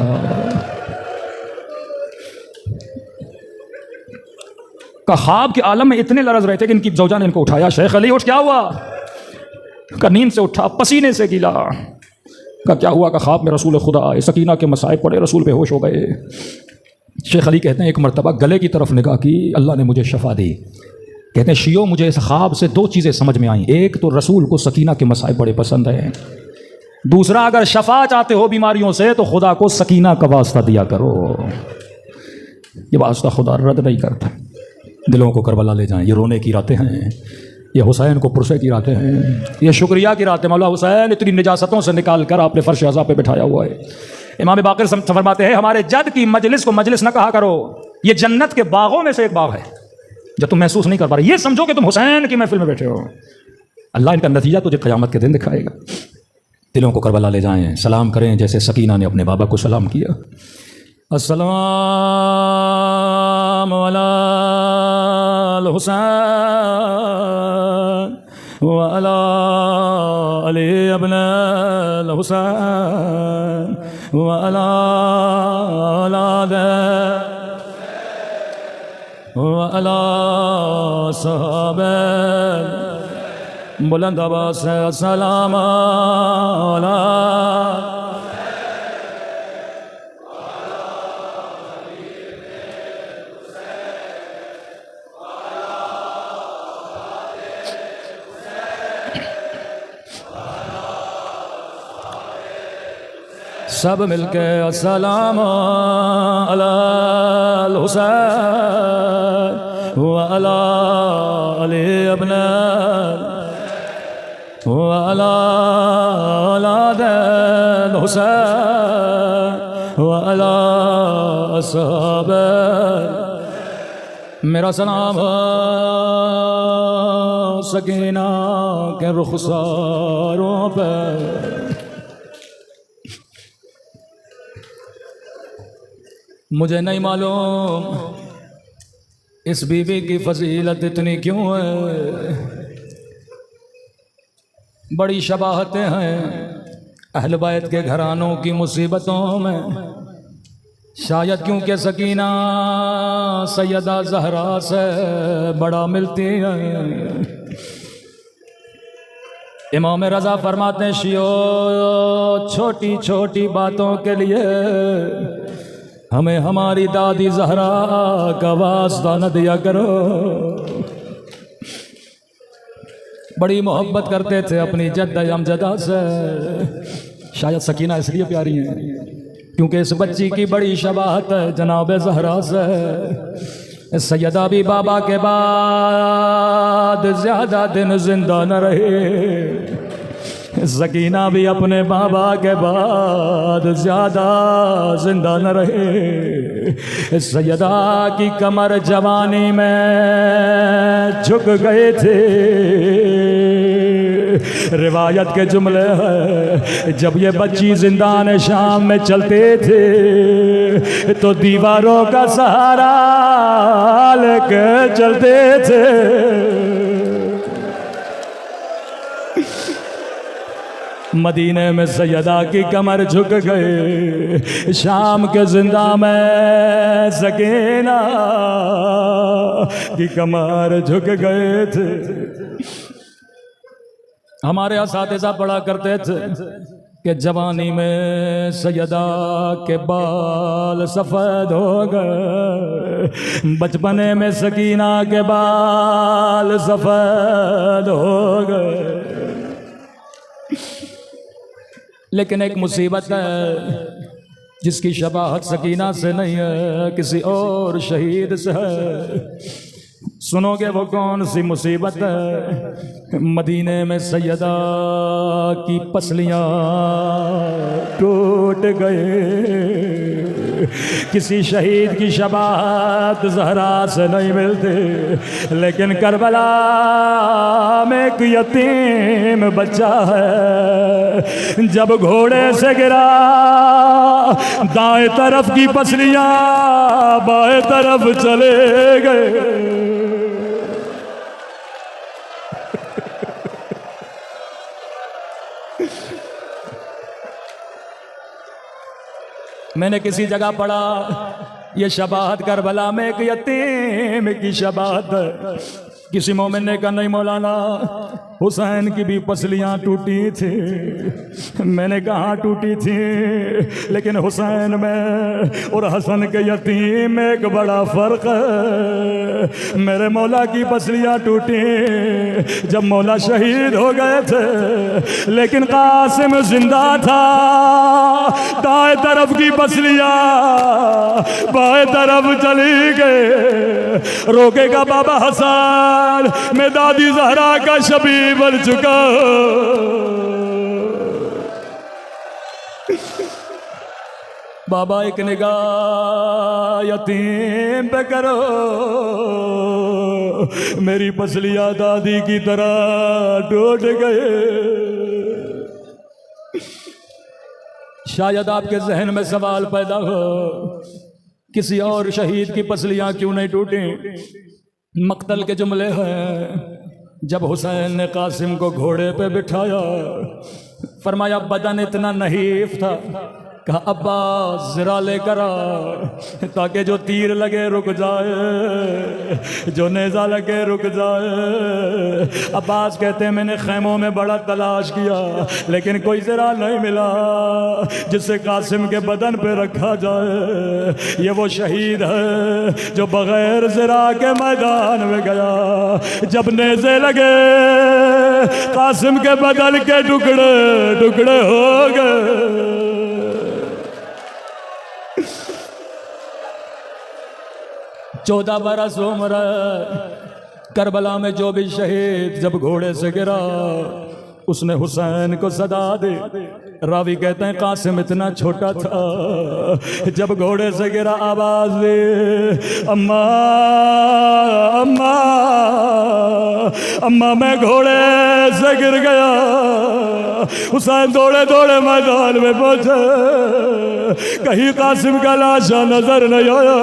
کہ خواب کے عالم میں اتنے لرز رہے تھے کہ ان کی زوجہ نے ان کو اٹھایا، شیخ علی اٹھ، کیا ہوا؟ کہ نیند سے اٹھا، پسینے سے گیلا۔ کہ کیا ہوا؟ کہ خواب میں رسول خدا آئے، سکینہ کے مسائب پڑے، رسول بے ہوش ہو گئے۔ شیخ علی کہتے ہیں ایک مرتبہ گلے کی طرف نگاہ کی، اللہ نے مجھے شفا دی۔ کہتے ہیں شیعو مجھے اس خواب سے 2 چیزیں سمجھ میں آئیں، ایک تو رسول کو سکینہ کے مسائب بڑے پسند ہیں، دوسرا اگر شفا چاہتے ہو بیماریوں سے تو خدا کو سکینہ کا واسطہ دیا کرو۔ یہ واسطہ خدا رد نہیں کرتا۔ دلوں کو کربلا لے جائیں، یہ رونے کی راتیں ہیں، یہ حسین کو پرسے کی راتیں ہیں، یہ شکریہ کی راتیں۔ مولا حسین اتنی نجاستوں سے نکال کر آپ نے فرش عزا پہ بٹھایا ہوا ہے۔ امام باقر فرماتے ہیں ہمارے جد کی مجلس کو مجلس نہ کہا کرو، یہ جنت کے باغوں میں سے ایک باغ ہے جو تم محسوس نہیں کر پا رہے، یہ سمجھو کہ تم حسین کی محفل میں بیٹھے ہو۔ اللہ ان کا نتیجہ تجھے قیامت کے دن دکھائے گا۔ دلوں کو کربلا لے جائیں، سلام کریں جیسے سکینہ نے اپنے بابا کو سلام کیا۔ السلام علی الحسین وعلی علی ابن الحسین وعلی اولاد وعلی صحابہ بلند آواز سے السلام علی سب مل کے السلام علی الحسین وعلی علی ابن وعلی اولاد الحسین وعلی اصحاب میرا سلام سکینہ کے رخساروں پہ مجھے نہیں معلوم اس بی بی کی فضیلت اتنی کیوں ہے، بڑی شباہتیں ہیں اہل بیت کے گھرانوں کی مصیبتوں میں، شاید کیونکہ سکینہ سیدہ زہرا سے بڑا ملتی ہے۔ امام رضا فرماتے ہیں شیو چھوٹی چھوٹی باتوں کے لیے ہمیں ہماری دادی زہرا کا واسطہ نہ دیا کرو۔ بڑی محبت کرتے تھے اپنی جد امجدہ سے، شاید سکینہ اس لیے پیاری ہیں کیونکہ اس بچی کی بڑی شباہت ہے جناب زہرا سے۔ سیدہ بھی بابا کے بعد زیادہ دن زندہ نہ رہے، سکینہ بھی اپنے بابا کے بعد زیادہ زندہ نہ رہے۔ سیدہ کی کمر جوانی میں جھک گئے تھے، روایت کے جملے ہیں جب یہ بچی زندان شام میں چلتے تھے تو دیواروں کا سہارا لے کے چلتے تھے۔ مدینے میں سیدہ کی کمر جھک گئے، شام کے زندہ میں سکینہ کی کمر جھک گئے تھے۔ ہمارے اساتذہ پڑھا کرتے تھے کہ جوانی میں سیدہ کے بال سفید ہو گئے، بچپنے میں سکینہ کے بال سفید ہو گئے، لیکن ایک مصیبت ہے جس کی شباہت سکینہ سے نہیں ہے، کسی اور شہید سے ہے۔ سنو گے وہ کون سی مصیبت ہے؟ مدینے میں سیدہ کی پسلیاں ٹوٹ گئے، کسی شہید کی شباہت زہرا سے نہیں ملتی، لیکن کربلا میں ایک یتیم بچہ ہے، جب گھوڑے سے گرا دائیں طرف کی پسلیاں بائیں طرف چلے گئے۔ میں نے کسی جگہ پڑھا یہ شباہت کربلا میں ایک یتیم کی شباہت ہے۔ کسی مومن نے کہا نہیں مولانا حسین کی بھی پسلیاں ٹوٹی تھی۔ میں نے کہا ٹوٹی تھی، لیکن حسین میں اور حسن کے یتیم میں ایک بڑا فرق ہے۔ میرے مولا کی پسلیاں ٹوٹی جب مولا شہید ہو گئے تھے، لیکن قاسم زندہ تھا، دائیں طرف کی پسلیاں بائیں طرف چلی گئے۔ روکے گا بابا حسن، میں دادی زہرا کا شبیہ بن چکا۔ بابا ایک نگاہ یتیم پہ کرو، میری پسلیاں دادی کی طرح ٹوٹ گئے۔ شاید آپ کے ذہن میں سوال پیدا ہو کسی اور شہید کی پسلیاں کیوں نہیں ٹوٹیں؟ مقتل کے جملے ہیں جب حسین نے قاسم کو گھوڑے پہ بٹھایا، فرمایا بدن اتنا نحیف تھا، کہا عباس ذرا لے کر آ تاکہ جو تیر لگے رک جائے، جو نیزہ لگے رک جائے۔ عباس کہتے ہیں میں نے خیموں میں بڑا تلاش کیا لیکن کوئی ذرا نہیں ملا جسے قاسم کے بدن پہ رکھا جائے۔ یہ وہ شہید ہے جو بغیر ذرا کے میدان میں گیا، جب نیزے لگے قاسم کے بدن کے ٹکڑے ٹکڑے ہو گئے۔ 14 برس عمر کربلا میں جو بھی شہید جب گھوڑے سے گرا اس نے حسین کو صدا دی. راوی کہتے ہیں قاسم اتنا چھوٹا تھا جب گھوڑے سے گرا آواز دی اماں اماں اماں میں گھوڑے سے گر گیا. حسین دوڑے دوڑے میدان میں پہنچے کہیں قاسم کا لاشا نظر نہیں آیا.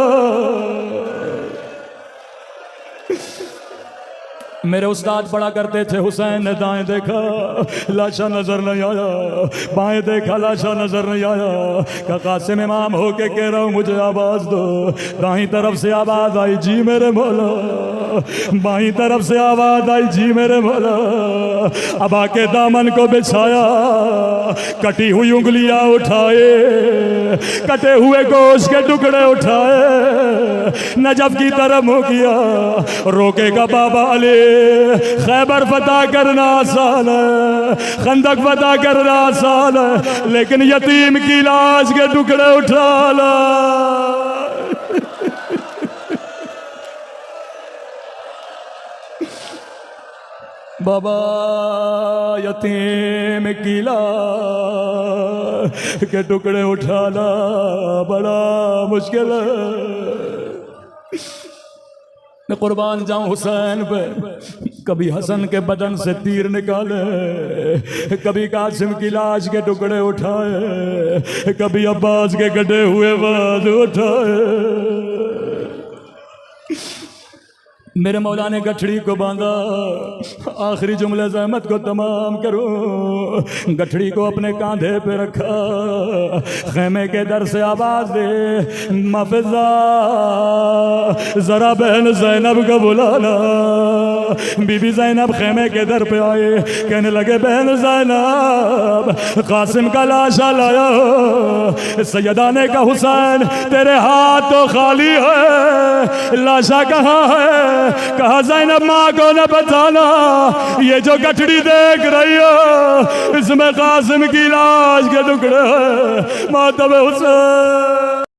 میرے استاد پڑھا کرتے تھے حسین نے دائیں دیکھا لاشا نظر نہیں آیا, بائیں دیکھا لاشا نظر نہیں آیا. کہ قاسم امام ہو کے کہہ رہا ہوں مجھے آواز دو. دائیں طرف سے آواز آئی جی میرے مولا, بائیں طرف سے آواز آئی جی میرے مولا. اب آ کے دامن کو بچھایا, کٹی ہوئی انگلیاں اٹھائے, کٹے ہوئے گوشت کے ٹکڑے اٹھائے, نجف کی طرف منہ کیا. روکے گا بابا علی, خیبر فتح کرنا آسان ہے, خندق فتح کرنا آسان ہے, لیکن یتیم کی لاش کے ٹکڑے اٹھا لا. بابا یتیم کی لاش کے ٹکڑے اٹھانا بڑا مشکل ہے. میں قربان جاؤں حسین پہ. کبھی حسن کے بدن سے تیر نکالے, کبھی قاسم کی لاش کے ٹکڑے اٹھائے, کبھی عباس کے کٹے ہوئے بال اٹھائے. میرے مولا نے گٹھڑی کو باندھا. آخری جملے زحمت کو تمام کروں. گٹھڑی کو اپنے کاندھے پہ رکھا, خیمے کے در سے آواز دے مفزا ذرا بہن زینب کو بلانا. بی بی زینب خیمے کے در پہ آئے, کہنے لگے بہن زینب قاسم کا لاشا لایا. سیدہ نے کہا حسین تیرے ہاتھ تو خالی ہے, لاشا کہاں ہے؟ کہا زینب ماں کو نہ بتانا, یہ جو گٹھڑی دیکھ رہی ہو اس میں قاسم کی لاش کے ٹکڑے ہیں. ماتم حسین